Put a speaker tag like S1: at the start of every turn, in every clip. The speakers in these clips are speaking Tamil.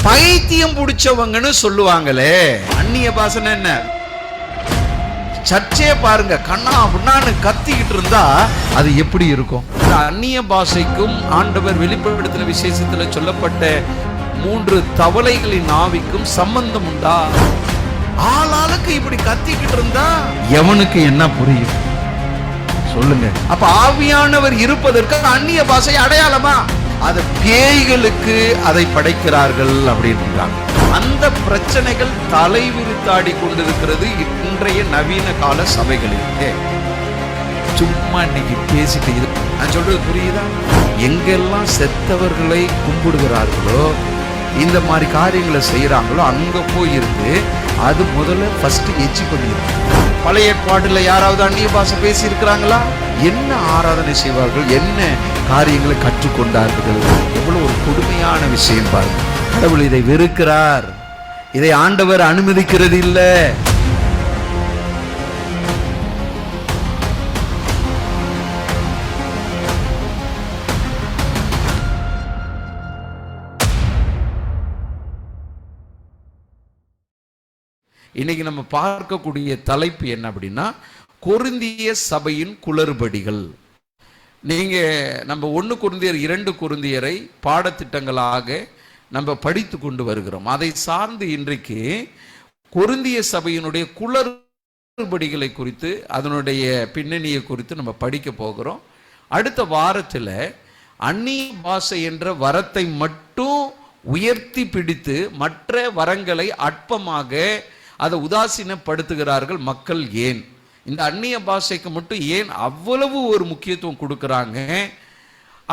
S1: பைத்தியம் பிடிச்சவங்கன்னு சொல்லுவாங்களே. அந்நிய பாசனை என்ன? சர்ச்சே பாருங்க, கண்ணா புண்ணான்னு கத்திக்கிட்டு இருந்தா அது எப்படி இருக்கும்? அந்நிய பாஷைக்கும் ஆண்டவர் வெளிப்படுத்தின விசேஷத்துல சொல்லப்பட்ட 3 தவளைகளின் ஆவிக்கும் சம்பந்தம் உண்டா? ஆளாளுக்கு இப்படி கத்திக்கிட்டு இருந்தா எவனுக்கு என்ன புரியும் சொல்லுங்க? அப்ப ஆவியானவர் இருப்பதற்கு அந்நிய பாஷை அடையாளமா? அது பேய்களுக்கு அதை படைக்கிறார்கள் அப்படின்றாங்க. அந்த பிரச்சனைகள் தலைவிரித்தாடி கொண்டிருக்கிறது இன்றைய நவீன கால சபைகளிலே. சும்மா இன்னைக்கு பேசிட்டு நான் சொல்றது புரியுதா? எங்கெல்லாம் செத்தவர்களை கும்பிடுகிறார்களோ, இந்த மாதிரி காரியங்களை செய்யறாங்களோ, அங்க போயிருந்து அது முதல்ல ஃபர்ஸ்ட் எச்சி பண்ணிருக்கு. பழைய ஏற்பாடுல யாராவது அந்நிய பாஷை பேசி இருக்கிறாங்களா? என்ன ஆராதனை செய்வார்கள், என்ன காரியங்களை கற்றுக்கொண்டார்கள்? எவ்வளவு ஒரு கொடுமையான விஷயம் பாருங்க. கடவுள் இதை வெறுக்கிறார். இதை ஆண்டவர் அனுமதிக்கிறது இல்லை. இன்னைக்கு நம்ம பார்க்கக்கூடிய தலைப்பு என்ன அப்படின்னா, கொரிந்திய சபையின் குளறுபடிகள். நீங்க நம்ம 1 கொரிந்தியர் 2 கொரிந்தியரை பாடத்திட்டங்களாக நம்ம படித்து கொண்டு வருகிறோம். அதை சார்ந்து இன்றைக்கு கொரிந்திய சபையினுடைய குளறுபடிகளை குறித்து, அதனுடைய பின்னணியை குறித்து நம்ம படிக்க போகிறோம். அடுத்த வாரத்தில் அந்நிய பாஷை என்ற வரத்தை மட்டும் உயர்த்தி பிடித்து மற்ற வரங்களை அற்பமாக அதை உதாசீனப்படுத்துகிறார்கள் மக்கள். ஏன் இந்த அந்நிய பாஷைக்கு மட்டும் ஏன் அவ்வளவு ஒரு முக்கியத்துவம் கொடுக்கறாங்க?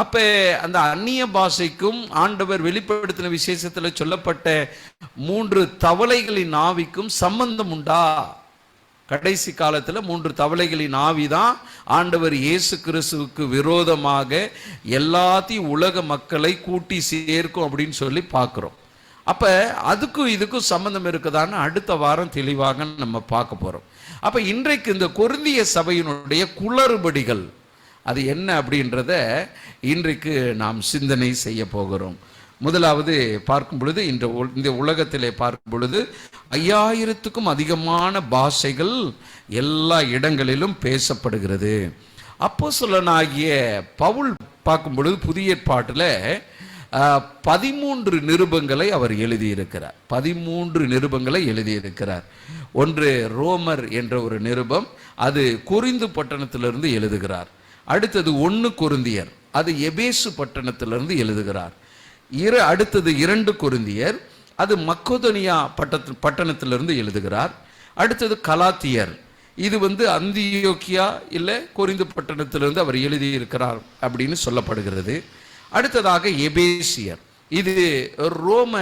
S1: அப்ப அந்த அந்நிய பாஷைக்கும் ஆண்டவர் வெளிப்படுத்தின விசேஷத்துல சொல்லப்பட்ட 3 தவளைகளின் ஆவிக்கும் சம்பந்தம் உண்டா? கடைசி காலத்துல 3 தவளைகளின் ஆவிதான் ஆண்டவர் இயேசு கிறிஸ்துவுக்கு விரோதமாக எல்லாத்தையும் உலக மக்களை கூட்டி சேர்க்கும் அப்படின்னு சொல்லி பார்க்கிறோம். அப்ப அதுக்கும் இதுக்கும் சம்பந்தம் இருக்குதான்னு அடுத்த வாரம் தெளிவாக நம்ம பார்க்க போறோம். அப்ப இன்றைக்கு இந்த கொரிந்திய சபையினுடைய குளறுபடிகள் அது என்ன அப்படின்றத இன்றைக்கு நாம் சிந்தனை செய்ய போகிறோம். முதலாவது பார்க்கும் பொழுது, இந்த உலகத்திலே பார்க்கும் பொழுது 5000க்கும் அதிகமான பாஷைகள் எல்லா இடங்களிலும் பேசப்படுகிறது. அப்போஸ்தலனாகிய பவுல் பார்க்கும் பொழுது புதிய ஏற்பாட்டில் 13 நிருபங்களை அவர் எழுதியிருக்கிறார். 13 நிருபங்களை எழுதியிருக்கிறார். ஒன்று ரோமர் என்ற ஒரு நிருபம், அது கொரிந்து பட்டணத்திலிருந்து எழுதுகிறார். அடுத்தது 1 கொரிந்தியர், அது எபேசு பட்டணத்திலிருந்து எழுதுகிறார். அடுத்தது 2 கொரிந்தியர், அது மக்கோதனியா பட்டணத்திலிருந்து எழுதுகிறார். அடுத்தது கலாத்தியர், இது அந்தியோக்கியா இல்லை கொரிந்து பட்டணத்திலிருந்து அவர் எழுதியிருக்கிறார் அப்படின்னு சொல்லப்படுகிறது. அடுத்ததாக எபேசியர், இது ரோம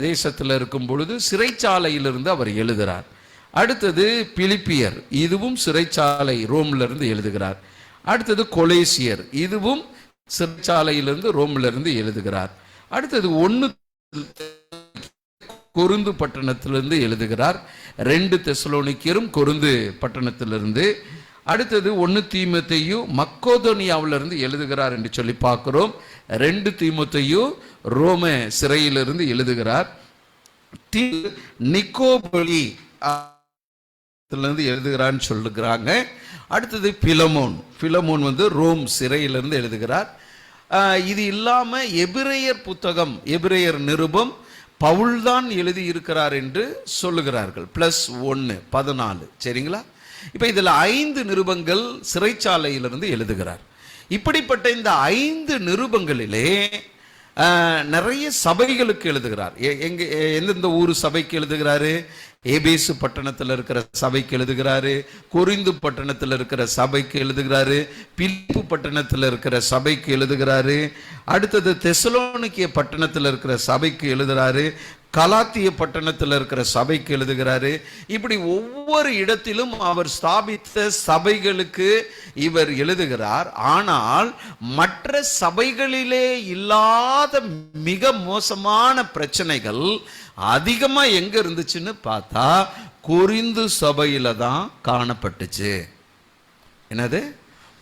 S1: தேசத்தில் இருக்கும் பொழுது சிறைச்சாலையிலிருந்து அவர் எழுதுகிறார். அடுத்தது பிலிப்பியர், இதுவும் சிறைச்சாலை ரோமிலிருந்து எழுதுகிறார். அடுத்தது கொலேசியர், இதுவும் சிறைச்சாலையிலிருந்து ரோமிலிருந்து எழுதுகிறார். அடுத்தது 1 கொரிந்து பட்டணத்திலிருந்து எழுதுகிறார். 2 தெசலோனிக்கரும் கொரிந்து பட்டணத்திலிருந்து. அடுத்தது 1 தீமோத்தேயு மக்கோதோனியாவிலிருந்து எழுதுகிறார் என்று சொல்லி பார்க்கிறோம். 2 தீமோத்தேயு ரோம சிறையிலிருந்து எழுதுகிறார். நிக்கோபோலி எழுதுகிறான்னு சொல்லுகிறாங்க. அடுத்தது பிலமோன் ரோம் சிறையிலிருந்து எழுதுகிறார். இது இல்லாம எபிரேயர் புத்தகம், எபிரேயர் நிருபம் பவுல் தான் எழுதி இருக்கிறார் என்று சொல்லுகிறார்கள். +1 14. சரிங்களா? இப்ப இதுல 5 நிருபங்கள் சிறைச்சாலையிலிருந்து எழுதுகிறார். இப்படிப்பட்ட இந்த 5 நிருபங்களிலே நிறைய சபைகளுக்கு எழுதுகிறார். எந்தெந்த ஊர் சபைக்கு எழுதுகிறாரு? எபேசு பட்டணத்தில் இருக்கிற சபைக்கு எழுதுகிறாரு, கொரிந்து பட்டணத்தில் இருக்கிற சபைக்கு எழுதுகிறாரு, பிலிப்பு பட்டணத்தில் இருக்கிற சபைக்கு எழுதுகிறாரு. அடுத்தது தெசலோனிக்கே பட்டணத்தில் இருக்கிற சபைக்கு எழுதுகிறாரு, கலாத்திய பட்டணத்தில் இருக்கிற சபைக்கு எழுதுகிறாரு. இப்படி ஒவ்வொரு இடத்திலும் அவர் ஸ்தாபித்த சபைகளுக்கு இவர் எழுதுகிறார். ஆனால் மற்ற சபைகளிலே இல்லாத மிக மோசமான பிரச்சனைகள் அதிகமா எங்க இருந்துச்சுன்னு பார்த்தா கொரிந்து சபையில தான் காணப்பட்டுச்சு. என்னது?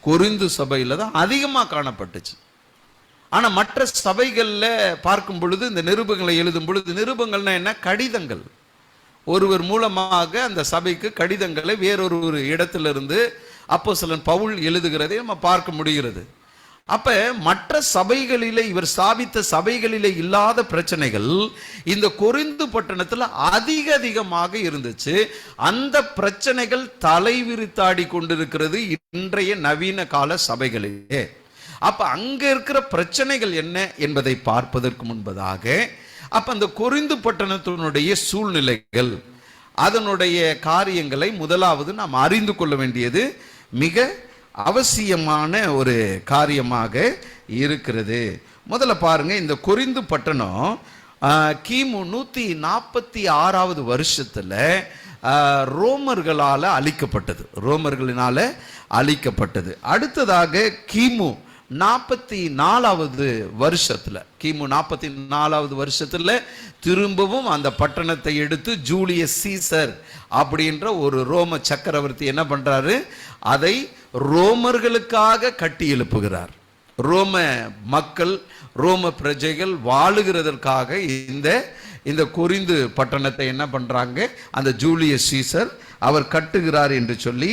S1: கொரிந்து சபையில தான் அதிகமா காணப்பட்டுச்சு. ஆனா மற்ற சபைகள்ல பார்க்கும் பொழுது இந்த நிருபங்களை எழுதும் பொழுது, நிருபங்கள்னா என்ன? கடிதங்கள். ஒருவர் மூலமாக அந்த சபைக்கு கடிதங்களை வேறொரு இடத்திலிருந்து அப்போஸ்தலன் பவுல் எழுதுகிறதை நம்ம பார்க்க முடிகிறது. அப்ப மற்ற சபைகளிலே, இவர் ஸ்தாபித்த சபைகளிலே இல்லாத பிரச்சனைகள் இந்த கொரிந்து பட்டணத்தில் அதிகமாக இருந்துச்சு. அந்த பிரச்சனைகள் தலைவிரித்தாடி கொண்டிருக்கிறது இன்றைய நவீன கால சபைகளிலே. அப்ப அங்க இருக்கிற பிரச்சனைகள் என்ன என்பதை பார்ப்பதற்கு முன்பதாக, அப்ப அந்த கொரிந்து பட்டணத்தினுடைய சூழ்நிலைகள், அதனுடைய காரியங்களை முதலாவது நாம் அறிந்து கொள்ள வேண்டியது மிக அவசியமான ஒரு காரியமாக இருக்கிறது. முதல்ல பாருங்க, இந்த கொரிந்து பட்டணம் கிமு 146வது வருஷத்துல ரோமர்களால அழிக்கப்பட்டது. ரோமர்களினால அழிக்கப்பட்டது. அடுத்ததாக கிமு 44வது வருஷத்துல, கிமு 44வது வருஷத்துல திரும்பவும் அந்த பட்டணத்தை எடுத்து ஜூலியஸ் சீசர் அப்படின்ற ஒரு ரோம சக்கரவர்த்தி என்ன பண்றாரு? அதை ரோமர்களுக்காக கட்டி எழுப்புகிறார். ரோம மக்கள், ரோம பிரஜைகள் வாழுகிறதற்காக இந்த கொரிந்து பட்டணத்தை என்ன பண்றாங்க? அந்த ஜூலியஸ் சீசர் அவர் கட்டுகிறார் என்று சொல்லி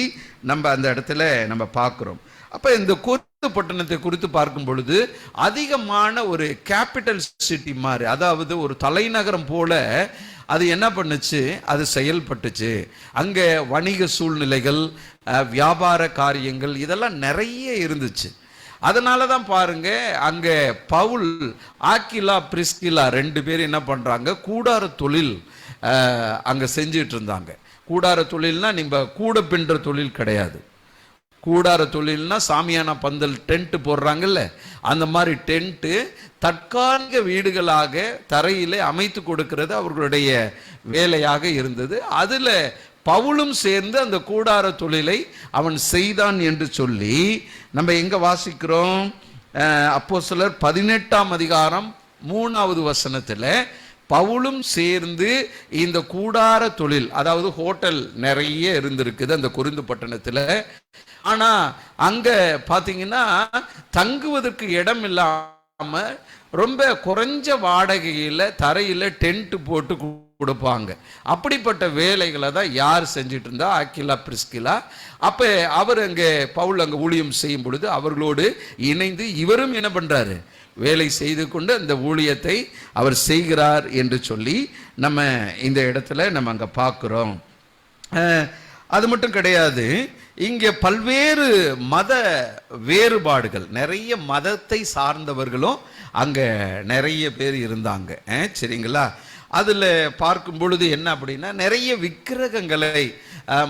S1: நம்ம அந்த இடத்துல நம்ம பார்க்கிறோம். அப்ப இந்த கொரிந்து பட்டணத்தை குறித்து பார்க்கும் பொழுது அதிகமான ஒரு கேபிட்டல் சிட்டி மாதிரி, அதாவது ஒரு தலைநகரம் போல அது என்ன பண்ணுச்சு? அது செயல்பட்டுச்சு. அங்க வணிக சூழ்நிலைகள், வியாபார காரியங்கள் இதெல்லாம் நிறைய இருந்துச்சு. அதனால தான் பாருங்க, அங்க பவுல், ஆக்கிலா, பிரிஸ்கிலா 2 பேர் என்ன பண்றாங்க? கூடார தொழில் அங்க செஞ்சிட்டு இருந்தாங்க. கூடார தொழில்னா நீங்க கூட பின்ற தொழில் கிடையாது. கூடார தொழில்னா சாமியான பந்தல் டென்ட் போடுறாங்கல்ல, அந்த மாதிரி டென்ட் தற்காலிக வீடுகளாக தரையிலே அமைத்து கொடுக்கிறது அவர்களுடைய வேலையாக இருந்தது. அதுல பவுலும் சேர்ந்து அந்த கூடார தொழிலை அவன் செய்தான் என்று சொல்லி நம்ம எங்க வாசிக்கிறோம்? அப்போஸ்தலர் 18ஆம் அதிகாரம் 3வது வசனத்துல பவுலும் சேர்ந்து இந்த கூடார தொழில், அதாவது ஹோட்டல் நிறைய இருந்திருக்குது அந்த கொரிந்து பட்டணத்துல. ஆனா அங்க பாத்தீங்கன்னா தங்குவதற்கு இடம் இல்லாம ரொம்ப குறைஞ்ச வாடகையில தரையில டென்ட் போட்டு கொடுப்பாங்க. அப்படிப்பட்ட வேலைகளை தான் யார் செஞ்சிட்டு இருந்தா? ஆக்கிலா, பிரிஸ்கிலா. அப்ப அவர் அங்க பவுல் அங்க ஊழியம் செய்யும் பொழுது அவர்களோடு இணைந்து இவரும் என்ன பண்றாரு? வேலை செய்து கொண்டு அந்த ஊழியத்தை அவர் செய்கிறார் என்று சொல்லி நம்ம இந்த இடத்துல நம்ம அங்க பார்க்கிறோம். அது மட்டும் கிடையாது, இங்கே பல்வேறு மத வேறுபாடுகள், நிறைய மதத்தை சார்ந்தவர்களும் அங்க நிறைய பேர் இருந்தாங்க. சரிங்களா? அதுல பார்க்கும் பொழுது என்ன அப்படின்னா, நிறைய விக்கிரகங்களை,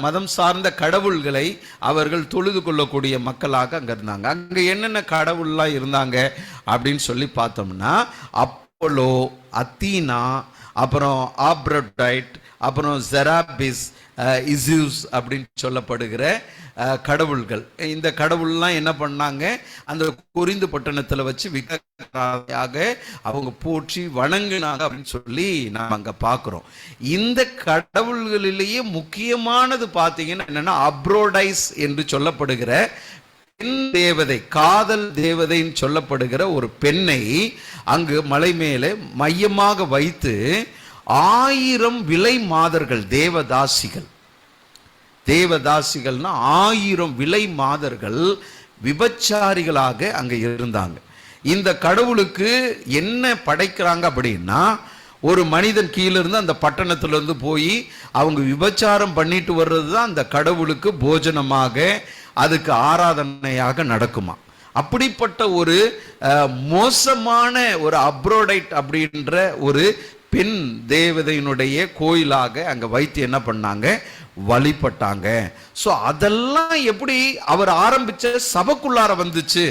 S1: மதம் சார்ந்த கடவுள்களை அவர்கள் தொழுது கொள்ளக்கூடிய மக்களாக அங்க இருந்தாங்க. அங்க என்னென்ன கடவுள்லாம் இருந்தாங்க அப்படின்னு சொல்லி பார்த்தோம்னா, அப்போலோ, அத்தீனா, அப்புறம் ஆப்ரோடைட், அப்புறம் ஜெராபிஸ், இசியூஸ் அப்படின்னு சொல்லப்படுகிற கடவுள்கள். இந்த கடவுள்லாம் என்ன பண்ணாங்க? அந்த கொரிந்து பட்டணத்துல வச்சு விக்கிரகமாக அவங்க போற்றி வணங்கினாங்க அப்படின்னு சொல்லி நாம அங்க பார்க்கிறோம். இந்த கடவுள்களிலேயே முக்கியமானது பார்த்தீங்கன்னா என்னன்னா, அப்ரோடைஸ் என்று சொல்லப்படுகிற பெண் தேவதை, காதல் தேவதைன்னு சொல்லப்படுகிற ஒரு பெண்ணை அங்கு மலை மேலே மையமாக வைத்து 1000 விலை மாதர்கள், தேவதாசிகள்னா 1000 விலை மாதர்கள் விபச்சாரிகளாக அங்க இருந்தாங்க. இந்த கடவுளுக்கு என்ன படைக்கிறாங்க அப்படின்னா, ஒரு மனிதன் கீழே இருந்து அந்த பட்டணத்திலிருந்து போய் அவங்க விபச்சாரம் பண்ணிட்டு வர்றது தான் அந்த கடவுளுக்கு போஜனமாக, அதுக்கு ஆராதனையாக நடக்குமா. அப்படிப்பட்ட ஒரு மோசமான ஒரு அப்ரோடைட் அப்படின்ற ஒரு பெண் தேவதையினுடைய கோயிலாக அங்க வைத்து என்ன பண்ணாங்க? வழிபட்டாங்க. சோ அதெல்லாம் எப்படி அவர் ஆரம்பிச்ச சபைக்குள்ளார வந்துச்சு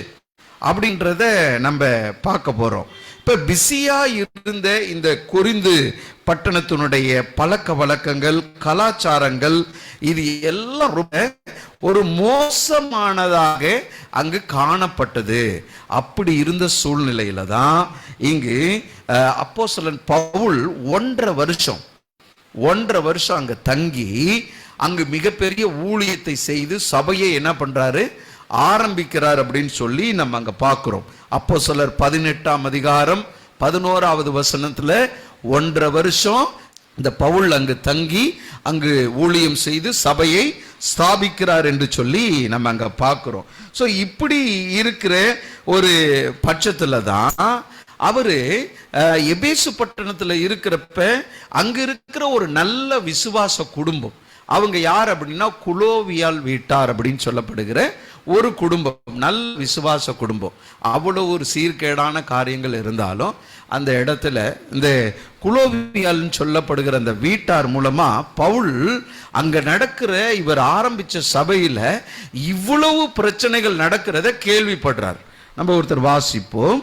S1: அப்படின்றத நம்ம பார்க்க போறோம். இப்ப பிஸியா இருந்த இந்த கொரிந்து பட்டணத்தினுடைய பழக்க வழக்கங்கள், கலாச்சாரங்கள், இது எல்லாம் ரொம்ப ஒரு மோசமானதாக அங்கு காணப்பட்டது. அப்படி இருந்த சூழ்நிலையில தான் இங்கு அப்போஸ்தலன் பவுல் 1.5 வருஷம் அங்க தங்கி அங்கு மிகப்பெரிய ஊழியத்தை செய்து சபையை என்ன பண்றாரு? ஆரம்பிக்கிறார் அப்படின்னு சொல்லி நம்ம அங்க பார்க்கிறோம். அப்போஸ்தலர் 18ஆம் அதிகாரம் 11வது வசனத்துல 1.5 வருஷம் இந்த பவுல் அங்கு தங்கி அங்கு ஊழியம் செய்து சபையை ஸ்தாபிக்கிறார் என்று சொல்லி நம்ம அங்க பார்க்கிறோம். ஸோ இப்படி இருக்கிற ஒரு பட்சத்துல தான் அவரு எபேசு பட்டணத்துல இருக்கிறப்ப அங்க இருக்கிற ஒரு நல்ல விசுவாச குடும்பம், அவங்க யார் அப்படின்னா குலோவியால் வீட்டார் அப்படின்னு சொல்லப்படுகிற ஒரு குடும்பம், நல்ல விசுவாச குடும்பம். அவ்வளவு ஒரு சீர்கேடான காரியங்கள் இருந்தாலும் அந்த இடத்துல இந்த குலோவியால் சொல்லப்படுகிற அந்த வீட்டார் மூலமா பவுல் அங்க நடக்கிற இவர் ஆரம்பிச்ச சபையில இவ்வளவு பிரச்சனைகள் நடக்கிறத கேள்விப்படுறார். நம்ம ஒருத்தர் வாசிப்போம்.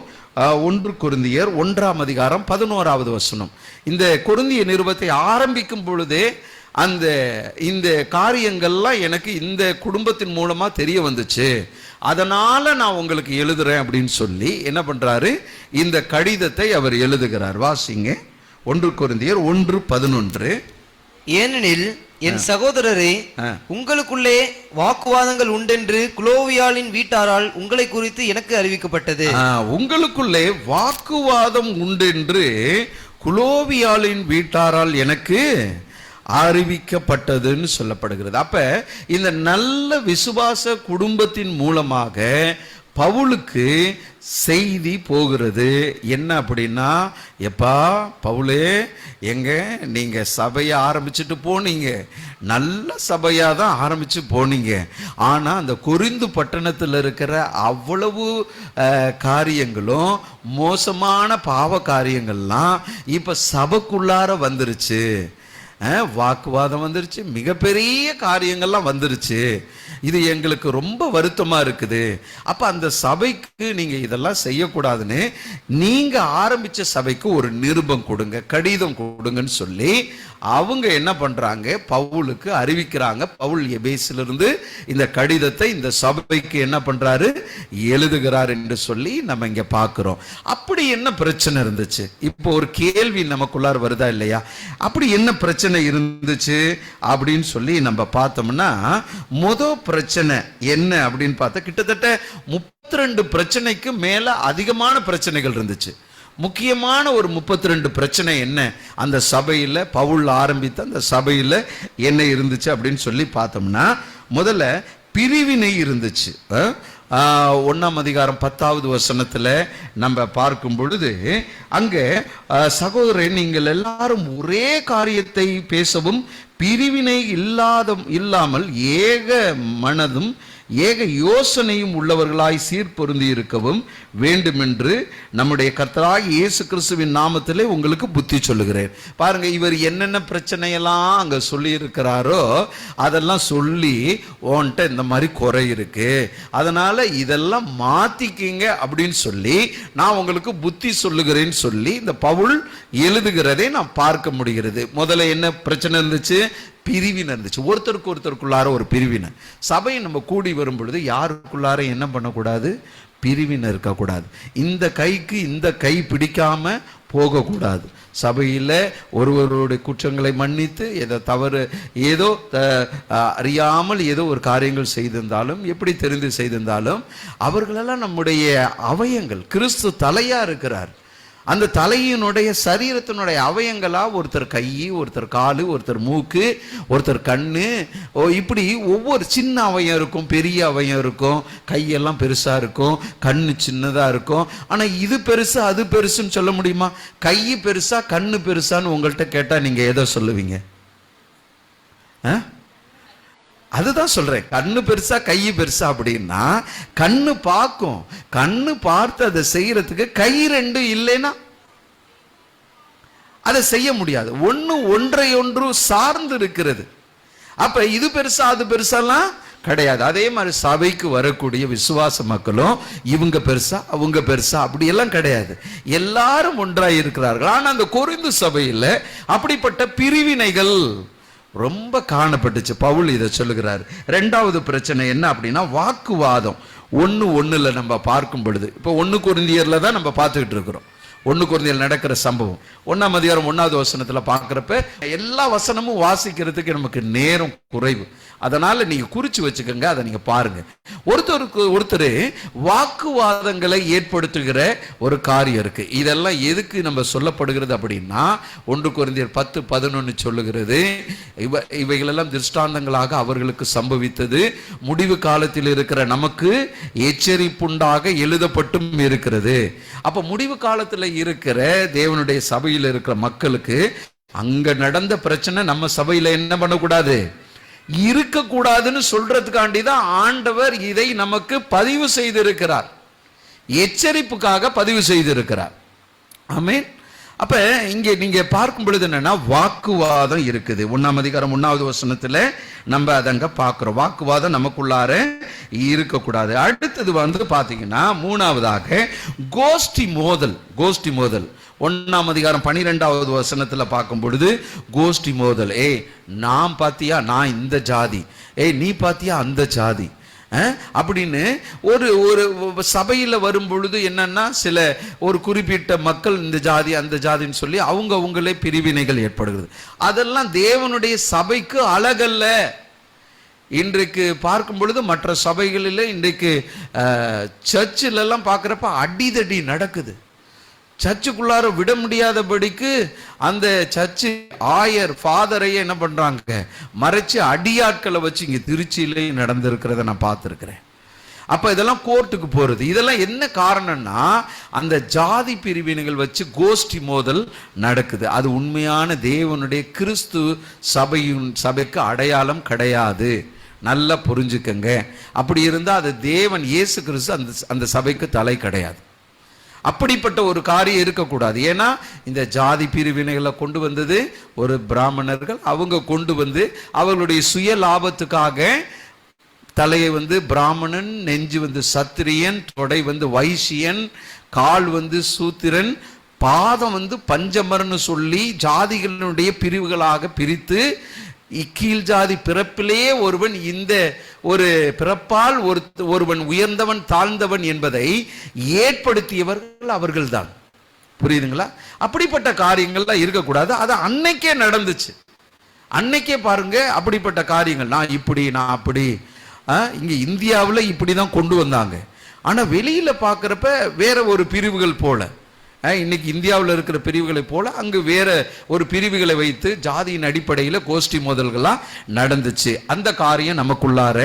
S1: 1 கொரிந்தியர் 1ஆம் அதிகாரம் 11வது வசனம். இந்த கொரிந்திய நிருபத்தை ஆரம்பிக்கும் பொழுதே இந்த காரியங்கள்லாம் எனக்கு இந்த குடும்பத்தின் மூலமா தெரிய வந்துச்சு, அதனால நான் உங்களுக்கு எழுதுறேன் அப்படின்னு சொல்லி என்ன பண்றாரு, இந்த கடிதத்தை அவர் எழுதுகிறார். வாசிங்க 1 கொரிந்தியர் 1:11.
S2: ஏனெனில் என் சகோதரரே, உங்களுக்குள்ளே வாக்குவாதங்கள் உண்டென்று குலோவியாலின் வீட்டாரால் உங்களை குறித்து எனக்கு அறிவிக்கப்பட்டது.
S1: உங்களுக்குள்ளே வாக்குவாதம் உண்டென்று குலோவியாலின் வீட்டாரால் எனக்கு அறிவிக்கப்பட்டதுன்னு சொல்லப்படுகிறது. அப்ப இந்த நல்ல விசுவாச குடும்பத்தின் மூலமாக பவுலுக்கு செய்தி போகிறது. என்ன அப்படின்னா, எப்பா பவுலே, எங்க நீங்க சபையை ஆரம்பிச்சுட்டு போனீங்க, நல்ல சபையா தான் ஆரம்பிச்சு போனீங்க, ஆனா அந்த கொரிந்து பட்டணத்தில் இருக்கிற அவ்வளவு காரியங்களும் மோசமான பாவ காரியங்கள்லாம் இப்ப சபைக்குள்ளார வந்துருச்சு, வாக்குவாதம் வந்துருச்சு, மிகப்பெரிய காரியங்கள்லாம் வந்துருச்சு, இது எங்களுக்கு ரொம்ப வருத்தமா இருக்குது. அப்ப அந்த சபைக்கு நீங்க இதெல்லாம் செய்யக்கூடாதுன்னு நீங்க ஆரம்பிச்ச சபைக்கு ஒரு நிருபம் கொடுங்க, கடிதம் கொடுங்கன்னு சொல்லி அவங்க என்ன பண்றாங்க, பவுலுக்கு அறிவிக்கிறாங்க. பவுல் எபேசிலிருந்து இந்த கடிதத்தை இந்த சபைக்கு என்ன பண்றாரு, எழுதுகிறார் என்று சொல்லி நம்ம இங்க பார்க்கிறோம். அப்படி என்ன பிரச்சனை இருந்துச்சு? இப்போ ஒரு கேள்வி நமக்குள்ளார் வருதா இல்லையா? அப்படி என்ன பிரச்சனை இருந்துச்சு அப்படின்னு சொல்லி நம்ம பார்த்தோம்னா, முதல் பிரச்சனை என்ன அப்படின்னு பார்த்தா கிட்டத்தட்ட 32 பிரச்சனைக்கு மேல அதிகமான பிரச்சனைகள் இருந்துச்சு. முக்கியமான ஒரு 32 பிரச்சனை என்ன அந்த சபையில், பவுல் ஆரம்பித்த அந்த சபையில் என்ன இருந்துச்சு அப்படின்னு சொல்லி பார்த்தோம்னா, முதல்ல பிரிவினை இருந்துச்சு. 1ஆம் அதிகாரம் 10வது வசனத்துல நம்ம பார்க்கும் பொழுது அங்கே சகோதரன், நீங்கள் எல்லாரும் ஒரே காரியத்தை பேசவும் பிரிவினை இல்லாமல் ஏக மனதும் ஏக யோசனையும் உள்ளவர்களாய் சீர்பொருந்தி இருக்கவும் வேண்டுமென்று நம்முடைய கர்த்தராகிய இயேசு கிறிஸ்துவின் நாமத்திலே உங்களுக்கு புத்தி சொல்லுகிறேன். பாருங்க, இவர் என்னென்ன பிரச்சனையெல்லாம் அங்க சொல்லி இருக்கிறாரோ அதெல்லாம் சொல்லி, உன்கிட்ட இந்த மாதிரி குறை இருக்கு, அதனால இதெல்லாம் மாத்திக்கிங்க அப்படின்னு சொல்லி நான் உங்களுக்கு புத்தி சொல்லுகிறேன்னு சொல்லி இந்த பவுல் எழுதுகிறதை நான் பார்க்க முடிகிறது. முதல்ல என்ன பிரச்சனை இருந்துச்சு? பிரிவினை இருந்துச்சு. ஒருத்தருக்குள்ளார ஒரு பிரிவினை. சபையை நம்ம கூடி வரும் பொழுது யாருக்குள்ளார என்ன பண்ணக்கூடாது? பிரிவினை இருக்கக்கூடாது. இந்த கைக்கு இந்த கை பிடிக்காம போகக்கூடாது. சபையில் ஒருவருடைய குற்றங்களை மன்னித்து ஏதோ அறியாமல் ஏதோ ஒரு காரியங்கள் செய்திருந்தாலும், எப்படி தெரிந்து செய்திருந்தாலும், அவர்களெல்லாம் நம்முடைய அவயங்கள். கிறிஸ்து தலையா இருக்கிறார். அந்த தலையினுடைய சரீரத்தினுடைய அவயங்களா ஒருத்தர் கை, ஒருத்தர் காலு, ஒருத்தர் மூக்கு, ஒருத்தர் கண்ணு, இப்படி ஒவ்வொரு சின்ன அவயம் இருக்கும், பெரிய அவயம் இருக்கும், கையெல்லாம் பெருசா இருக்கும், கண்ணு சின்னதா இருக்கும். ஆனா இது பெருசா அது பெருசுன்னு சொல்ல முடியுமா? கை பெருசா கண்ணு பெருசான்னு உங்கள்கிட்ட கேட்டா நீங்க எதை சொல்லுவீங்க? அதுதான் சொல்றேன், கண்ணு பெருசா கை பெருசா அப்படின்னா கண்ணு பார்க்கும், கண்ணு பார்த்து அதை செய்யறதுக்கு கை 2 இல்லைன்னா அதை செய்ய முடியாது. ஒன்றையொன்று சார்ந்து இருக்கிறது. அப்ப இது பெருசா அது பெருசாலாம் கிடையாது. அதே மாதிரி சபைக்கு வரக்கூடிய விசுவாச மக்களும் இவங்க பெருசா அவங்க பெருசா அப்படி எல்லாம் கிடையாது, எல்லாரும் ஒன்றாய் இருக்கிறார்கள். ஆனா அந்த கொரிந்து சபையில் அப்படிப்பட்ட பிரிவினைகள் ரொம்ப காணப்பட்டுச்சு. பவுல் இதை சொல்லுகிறார். 2வது பிரச்சனை என்ன அப்படின்னா, வாக்குவாதம். 1:1 நம்ம பார்க்கும் பொழுது, இப்போ 1 கொரிந்தியர்ல தான் நம்ம பார்த்துக்கிட்டு இருக்கிறோம். 1 கொரிந்தியர் நடக்கிற சம்பவம் 1ஆம் அதிகாரம் 1வது வசனத்துல பார்க்கிறப்ப எல்லா வசனமும் வாசிக்கிறதுக்கு நமக்கு நேரம் குறைவு. அதனால நீங்க குறிச்சு வச்சுக்கோங்க, அதை நீங்க பாருங்க. ஒருத்தருக்கு ஒருத்தர் வாக்குவாதங்களை ஏற்படுத்துகிற ஒரு காரியம் இருக்கு. இதெல்லாம் எதுக்கு நம்ம சொல்லப்படுகிறது அப்படின்னா 1 கொரிந்தியர் 10:11 சொல்லுகிறது, இவைகளெல்லாம் திருஷ்டாந்தங்களாக அவர்களுக்கு சம்பவித்தது, முடிவு காலத்தில் இருக்கிற நமக்கு எச்சரிப்புண்டாக எழுதப்பட்டும் இருக்கிறது. அப்ப முடிவு காலத்துல இருக்கிற தேவனுடைய சபையில் இருக்கிற மக்களுக்கு அங்க நடந்த பிரச்சனை நம்ம சபையில என்ன பண்ணக்கூடாது, இருக்கக்கூடாதுன்னு சொல்றதுக்காண்டிதான் ஆண்டவர் இதை நமக்கு பதிவு செய்திருக்கிறார், எச்சரிப்புக்காக பதிவு செய்திருக்கிறார். ஆமென். அப்ப இங்க நீங்க பார்க்கும் பொழுது என்னன்னா வாக்குவாதம் இருக்குது. 1ஆம் அதிகாரம் 1வது வசனத்துல நம்ம அதங்க பார்க்கிறோம். வாக்குவாதம் நமக்குள்ளார இருக்கக்கூடாது. அடுத்தது பாத்தீங்கன்னா 3ஆவதாக கோஷ்டி மோதல். 1ஆம் அதிகாரம் 12வது வசனத்துல பார்க்கும் பொழுது கோஷ்டி மோதல். நான் பாத்தியா நான் இந்த ஜாதி, நீ பாத்தியா அந்த ஜாதி அப்படின்னு ஒரு ஒரு சபையில வரும் பொழுது என்னன்னா சில ஒரு குறிப்பிட்ட மக்கள் இந்த ஜாதி அந்த ஜாதின்னு சொல்லி அவங்களே பிரிவினைகள் ஏற்படுகிறது. அதெல்லாம் தேவனுடைய சபைக்கு அழகல்ல. இன்றைக்கு பார்க்கும் பொழுது மற்ற சபைகளில் இன்றைக்கு சர்ச்சில் எல்லாம் பார்க்கிறப்ப அடிதடி நடக்குது. சர்ச்சுக்குள்ளார விட முடியாதபடிக்கு அந்த சர்ச்சு ஆயர் ஃபாதரையே என்ன பண்றாங்க, மறைச்சு அடியாட்களை வச்சு இங்க திருச்சியிலே நடந்திருக்கிறத நான் பார்த்திருக்கிறேன். அப்ப இதெல்லாம் கோர்ட்டுக்கு போறது. இதெல்லாம் என்ன காரணம்னா அந்த ஜாதி பிரிவினைகள் வச்சு கோஷ்டி மோதல் நடக்குது. அது உண்மையான தேவனுடைய கிறிஸ்து சபைக்கு அடையாளம் கிடையாது. நல்லா புரிஞ்சுக்கங்க. அப்படி இருந்தா அது தேவன் இயேசு கிறிஸ்து அந்த சபைக்கு தலை கிடையாது. அப்படிப்பட்ட ஒரு காரியம் இருக்கக்கூடாது. ஏன்னா இந்த ஜாதி பிரிவினைகளை கொண்டு வந்தது ஒரு பிராமணர்கள். அவங்க கொண்டு வந்து அவர்களுடைய சுய லாபத்துக்காக தலையை பிராமணன், நெஞ்சு சத்திரியன், தொடை வைசியன், கால் சூத்திரன், பாதம் பஞ்சமர்னு சொல்லி ஜாதிகளுடைய பிரிவுகளாக பிரித்து கீழ் ஜாதி பிறப்பிலேயே ஒருவன் இந்த ஒரு பிறப்பால் ஒருவன் உயர்ந்தவன் தாழ்ந்தவன் என்பதை ஏற்படுத்தியவர்கள் அவர்கள்தான். புரியுதுங்களா? அப்படிப்பட்ட காரியங்கள்லாம் இருக்கக்கூடாது. அது அன்னைக்கே நடந்துச்சு. அன்னைக்கே பாருங்க அப்படிப்பட்ட காரியங்கள். நான் இப்படி நான் அப்படி. இங்க இந்தியாவில் இப்படிதான் கொண்டு வந்தாங்க. ஆனா வெளியில பார்க்கிறப்ப வேற ஒரு பிரிவுகள் போல, இன்னைக்கு இந்தியாவில் இருக்கிற பிரிவுகளை போல அங்கு வேற ஒரு பிரிவுகளை வைத்து ஜாதியின் அடிப்படையில் கோஷ்டி மோதல்கள்லாம் நடந்துச்சு. அந்த காரியம் நமக்குள்ளார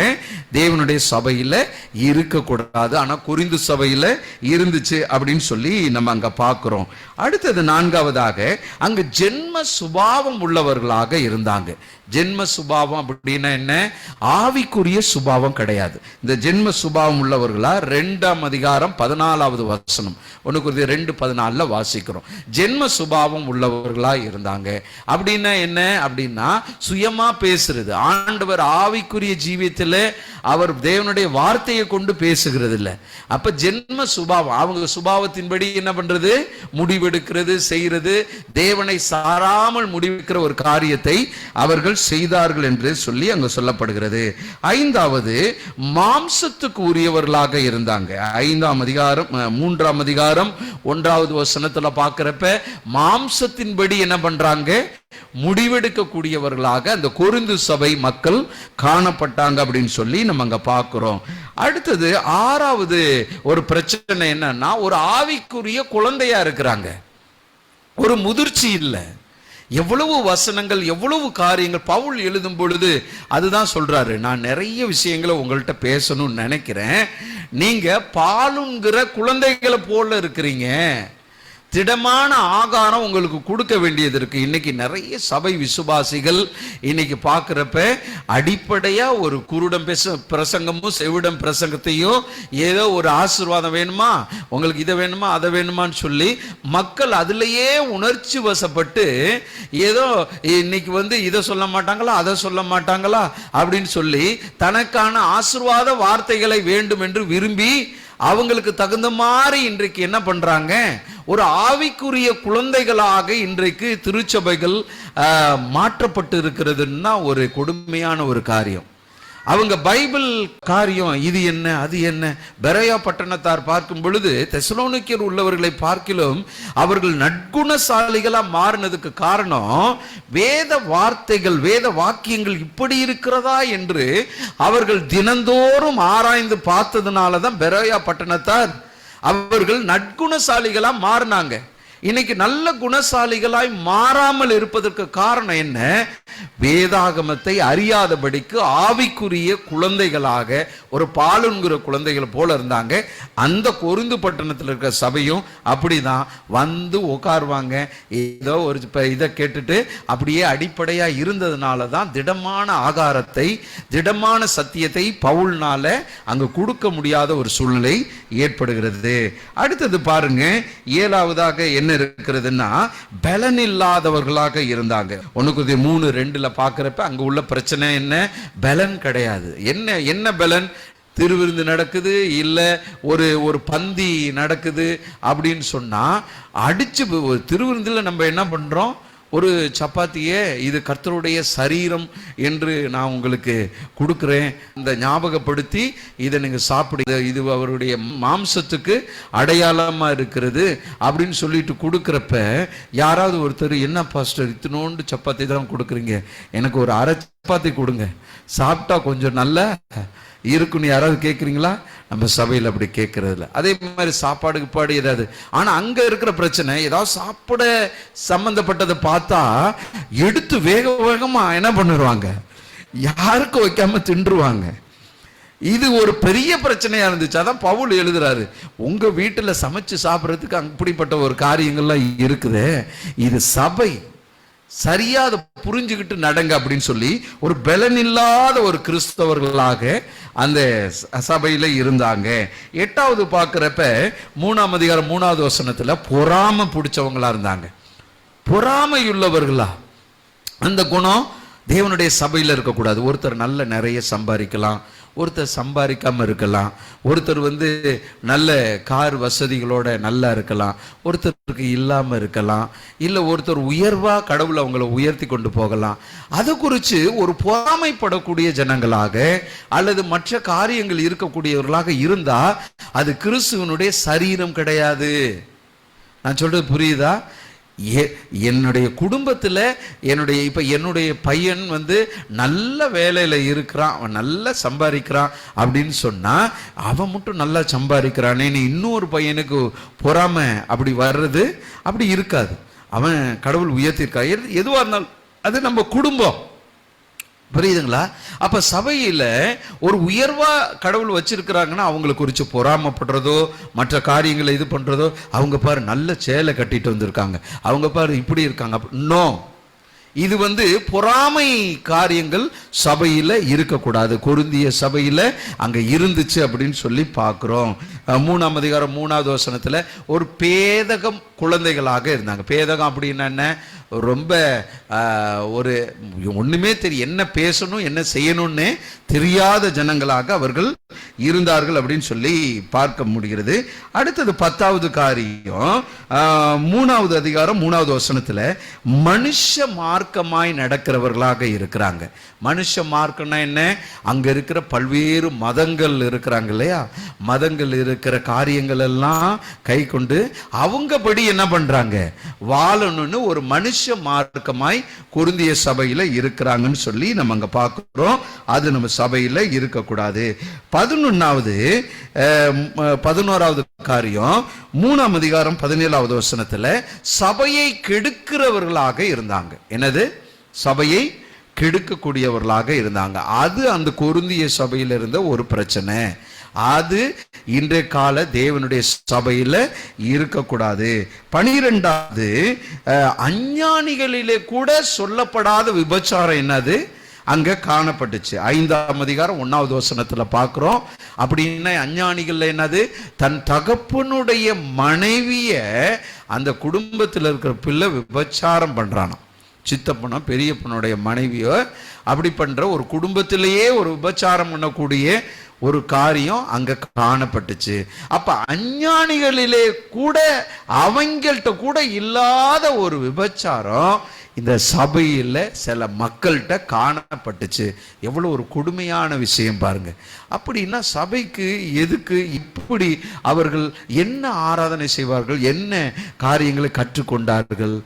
S1: தேவனுடைய சபையில இருக்கக்கூடாது. ஆனா கொரிந்து சபையில இருந்துச்சு அப்படின்னு சொல்லி நம்ம அங்க பார்க்கிறோம். அடுத்தது 4ஆவதாக அங்கு ஜென்ம சுபாவம் உள்ளவர்களாக இருந்தாங்க. ஜென்ம சுபாவம் அப்படின்னா என்ன? ஆவிக்குரிய சுபாவம் கிடையாது. இந்த ஜென்ம சுபாவம் உள்ளவர்களா 2ஆம் அதிகாரம் 14வது வசனம் 1 கொரிந்தியர் 2:14 வாசிக்கிறோம். ஜென்ம சுபாவம் உள்ளவர்களா இருந்தாங்க. அப்படின்னா என்ன அப்படின்னா சுயமா பேசுறது. ஆண்டவர் ஆவிக்குரிய ஜீவியத்தில் அவர் தேவனுடைய வார்த்தையை கொண்டு பேசுகிறது இல்லை. அப்ப ஜென்ம சுபாவம், அவங்க சுபாவத்தின்படி என்ன பண்றது, முடிவெடுக்கிறது, செய்யறது, தேவனை சாராமல் முடிவெடுக்கிற ஒரு காரியத்தை அவர்கள் செய்தார்கள் என்று சொல்லி அங்கு சொல்லப்படுகிறது. 5ஆவது மாம்சத்துக்கு உரியவர்களாக இருந்தாங்க. 5ஆம் அதிகாரம் 3ஆம் அதிகாரம் 1வது வசனத்துல பார்க்கிறப்ப மாம்சத்தின்படி என்ன பண்றாங்க, முடிவெடுக்க கூடியவர்களாக அந்த கொரிந்து சபை மக்கள் காணப்பட்டாங்க அப்படின்னு சொல்லி நம்ம அங்க பார்க்கிறோம். அடுத்தது 6ஆவது ஒரு பிரச்சனை என்னன்னா, ஒரு ஆவிக்குரிய குழந்தையா இருக்கிறாங்க, ஒரு முதிர்ச்சி இல்லை. எவ்வளவு வசனங்கள், எவ்வளவு காரியங்கள் பவுல் எழுதும் பொழுது அதுதான் சொல்றாரு. நான் நிறைய விஷயங்களை உங்கள்கிட்ட பேசணும்னு நினைக்கிறேன். நீங்க பாலுங்கிற குழந்தைகளை போல இருக்கிறீங்க. திடமான ஆகாரம் உங்களுக்கு கொடுக்க வேண்டியது இருக்கு. இன்னைக்கு நிறைய சபை விசுவாசிகள் இன்னைக்கு பார்க்கிறப்ப அடிப்படையா ஒரு குருடம் பிரசங்கமும் செவிடம் பிரசங்கத்தையும் ஏதோ ஒரு ஆசீர்வாதம் வேணுமா, உங்களுக்கு இதை வேணுமா அதை வேணுமான்னு சொல்லி மக்கள் அதுலயே உணர்ச்சி வசப்பட்டு ஏதோ இன்னைக்கு இதை சொல்ல மாட்டாங்களா அதை சொல்ல மாட்டாங்களா அப்படின்னு சொல்லி தனக்கான ஆசீர்வாத வார்த்தைகளை வேண்டும் என்று விரும்பி அவங்களுக்கு தகுந்த மாதிரி இன்றைக்கு என்ன பண்றாங்க, ஒரு ஆவிக்குரிய குழந்தைகளாக இன்றைக்கு திருச்சபைகள் மாற்றப்பட்டு இருக்கிறதுன்னா ஒரு கொடுமையான ஒரு காரியம். அவங்க பைபிள் காரியம் இது என்ன அது என்ன. பெரோயா பட்டணத்தார் பார்க்கும் பொழுது தெசலோனிக்கேயர் உள்ளவர்களை பார்க்கிலும் அவர்கள் நற்குணசாலிகளா மாறினதுக்கு காரணம் வேத வார்த்தைகள், வேத வாக்கியங்கள் இப்படி இருக்கிறதா என்று அவர்கள் தினந்தோறும் ஆராய்ந்து பார்த்ததுனாலதான் பெரோயா பட்டணத்தார் அவர்கள் நற்குணசாலிகளா மாறினாங்க. இன்னைக்கு நல்ல குணசாலிகளாய் மாறாமல் இருப்பதற்கு காரணம் என்ன? வேதாகமத்தை அறியாதபடிக்கு ஆவிக்குரிய குழந்தைகளாக, ஒரு பாலுங்கிற குழந்தைகள் போல இருந்தாங்க. அந்த கொரிந்து பட்டணத்தில் இருக்கிற சபையும் அப்படிதான். வந்து உட்காருவாங்க, ஏதோ ஒரு இதை கேட்டுட்டு அப்படியே அடிப்படையா இருந்ததுனால தான் திடமான ஆகாரத்தை, திடமான சத்தியத்தை பவுல்னால அங்கு கொடுக்க முடியாத ஒரு சூழ்நிலை ஏற்படுகிறது. அடுத்தது பாருங்க, 7வதாக என்ன இருக்கிறதுன்னா பலன் இல்லாதவர்களாக இருந்தாங்க. 1 கொரிந்தியர் 3:2 பார்க்கிறப்ப அங்க உள்ள பிரச்சனை என்ன? பலன் கிடையாது. என்ன பலன்? திருவிருந்து நடக்குது, இல்ல ஒரு பந்தி நடக்குது அப்படின்னு சொன்னா அடிச்சு திருவிருந்துல நம்ம என்ன பண்றோம்? ஒரு சப்பாத்தியே இது கர்த்தருடைய சரீரம் என்று நான் உங்களுக்கு கொடுக்கிறேன், இந்த ஞாபகப்படுத்தி இதை நீங்க சாப்பிடுங்க, இது அவருடைய மாம்சத்துக்கு அடையாளமா இருக்கிறது அப்படின்னு சொல்லிட்டு கொடுக்கிறப்ப யாராவது ஒருத்தர், என்ன பாஸ்டர் இத்தினோண்டு சப்பாத்தி தான் கொடுக்குறீங்க, எனக்கு ஒரு அரை சப்பாத்தி கொடுங்க, சாப்பிட்டா கொஞ்சம் நல்லா இருக்குன்னு யாராவது கேட்குறீங்களா? நம்ம சபையில் அப்படி கேட்கறதில்ல. அதே மாதிரி சாப்பாடுக்கு பாடு ஏதாவது. ஆனா அங்க இருக்கிற பிரச்சனை, ஏதாவது சாப்பிட சம்பந்தப்பட்டதை பார்த்தா எடுத்து வேக வேகமா என்ன பண்ணிடுவாங்க, யாருக்கும் வைக்காம தின்றுவாங்க. இது ஒரு பெரிய பிரச்சனையா இருந்துச்சு. அதான் பவுல் எழுதுறாரு, உங்க வீட்டுல சமைச்சு சாப்பிட்றதுக்கு அப்படிப்பட்ட ஒரு காரியங்கள்லாம் இருக்குது, இது சபை சரியா அதை புரிஞ்சுக்கிட்டு நடங்க அப்படின்னு சொல்லி ஒரு பலன் இல்லாத ஒரு கிறிஸ்தவர்களாக அந்த சபையில இருந்தாங்க. 8வது பார்க்கிறப்ப 3ஆம் அதிகாரம் 3வது வசனத்துல பொறாமை பிடிச்சவங்களா இருந்தாங்க. பொறாமையுள்ளவர்களா. அந்த குணம் தேவனுடைய சபையில இருக்கக்கூடாது. ஒருத்தர் நல்ல நிறைய சம்பாதிக்கலாம், ஒருத்தர் சம்பாதிக்காம இருக்கலாம், ஒருத்தர் நல்ல கார் வசதிகளோட நல்லா இருக்கலாம், ஒருத்தருக்கு இல்லாம இருக்கலாம், இல்ல ஒருத்தர் உயர்வா கடவுள் அவங்களை உயர்த்தி கொண்டு போகலாம். அது குறித்து ஒரு பொறாமைப்படக்கூடிய ஜனங்களாக அல்லது மற்ற காரியங்கள் இருக்கக்கூடியவர்களாக இருந்தா அது கிறிஸ்துவனுடைய சரீரம் கிடையாது. நான் சொல்றது புரியுதா? என்னுடைய குடும்பத்தில் என்னுடைய பையன் நல்ல வேலையில் இருக்கிறான், அவன் நல்லா சம்பாதிக்கிறான் அப்படின்னு சொன்னா அவன் மட்டும் நல்லா சம்பாதிக்கிறானே இன்னொரு பையனுக்கு பொறாமை அப்படி வர்றது அப்படி இருக்காது. அவன் கடவுள் உயர்த்திருக்கா. எதுவாக இருந்தாலும் அது நம்ம குடும்பம். புரியுதுங்களா? அப்ப சபையில ஒரு உயர்வா கடவுள் வச்சிருக்கிறாங்கன்னா அவங்களை குறித்து பொறாமப்படுறதோ மற்ற காரியங்களை இது பண்றதோ, அவங்க பாரு நல்ல சேலை கட்டிட்டு வந்திருக்காங்க, அவங்க பாரு இப்படி இருக்காங்க, நோ. இது பொறாமை காரியங்கள் சபையில இருக்கக்கூடாது. கொரிந்திய சபையில அங்க இருந்துச்சு அப்படின்னு சொல்லி பார்க்கிறோம். 3ஆம் அதிகாரம் 3வது வசனத்துல ஒரு பேதகம் குழந்தைகளாக இருந்தாங்க. பேதகம் அப்படின்னா என்ன? ரொம்ப ஒரு ஒண்ணுமே தெரியும், என்ன பேசணும் என்ன செய்யணும்னு தெரியாத ஜனங்களாக அவர்கள் இருந்தார்கள் அப்படின்னு சொல்லி பார்க்க முடிகிறது. அடுத்தது 10வது காரியம் 3ஆவது அதிகாரம் 3வது வசனத்துல மனுஷ மார்க்கமாய் நடக்கிறவர்களாக இருக்கிறாங்க. மனுஷ மார்க்கம்னா என்ன? அங்க இருக்கிற பல்வேறு மதங்கள் இருக்கிறாங்க இல்லையா, மதங்கள் இருக்கிற காரியங்கள் எல்லாம் கை கொண்டு அவங்கபடி என்ன பண்றாங்க, வாழணும்னு ஒரு மனுஷ மார்க்கமாய் கொரிந்திய சபையில இருக்கிறாங்கன்னு சொல்லி நம்ம அங்க பார்க்கிறோம். அது நம்ம சபையில இருக்கக்கூடாது. 11வது காரியம் 3ஆம் அதிகாரம் 17வது வசனத்துல சபையை கெடுக்கிறவர்களாக இருந்தாங்க. என்னது? சபையை கெடுக்கக்கூடியவர்களாக இருந்தாங்க. அது அந்த கொரிந்திய சபையில இருந்த ஒரு பிரச்சனை. அது இன்றைய கால தேவனுடைய சபையில இருக்கக்கூடாது. 12வது அஞ்ஞானிகளிலே கூட சொல்லப்படாத விபச்சாரம் என்னது அங்க காணப்பட்டுச்சு. 5ஆம் அதிகாரம் 1வது வசனத்துல பார்க்கிறோம். அப்படின்னா அஞ்ஞானிகள் என்னது? தன் தகப்பனுடைய மனைவிய அந்த குடும்பத்தில் இருக்கிற பிள்ளை விபச்சாரம் பண்றானோ, சித்தப்பனா பெரியப்பனுடைய மனைவியோ அப்படி பண்ற ஒரு குடும்பத்திலேயே ஒரு விபச்சாரம் பண்ணக்கூடிய ஒரு காரியம் அங்க காணப்பட்டுச்சு. அப்ப அஞ்ஞானிகளிலே கூட அவங்கள்ட்ட கூட இல்லாத ஒரு விபச்சாரம் இந்த சபையில் சில மக்கள்கிட்ட காணப்பட்டுச்சு. எவ்வளவு ஒரு கொடுமையான விஷயம் பாருங்க. அப்படின்னா சபைக்கு எதுக்கு இப்படி அவர்கள் என்ன ஆராதனை செய்வார்கள், என்ன காரியங்களை கற்றுக்கொண்டார்கள்?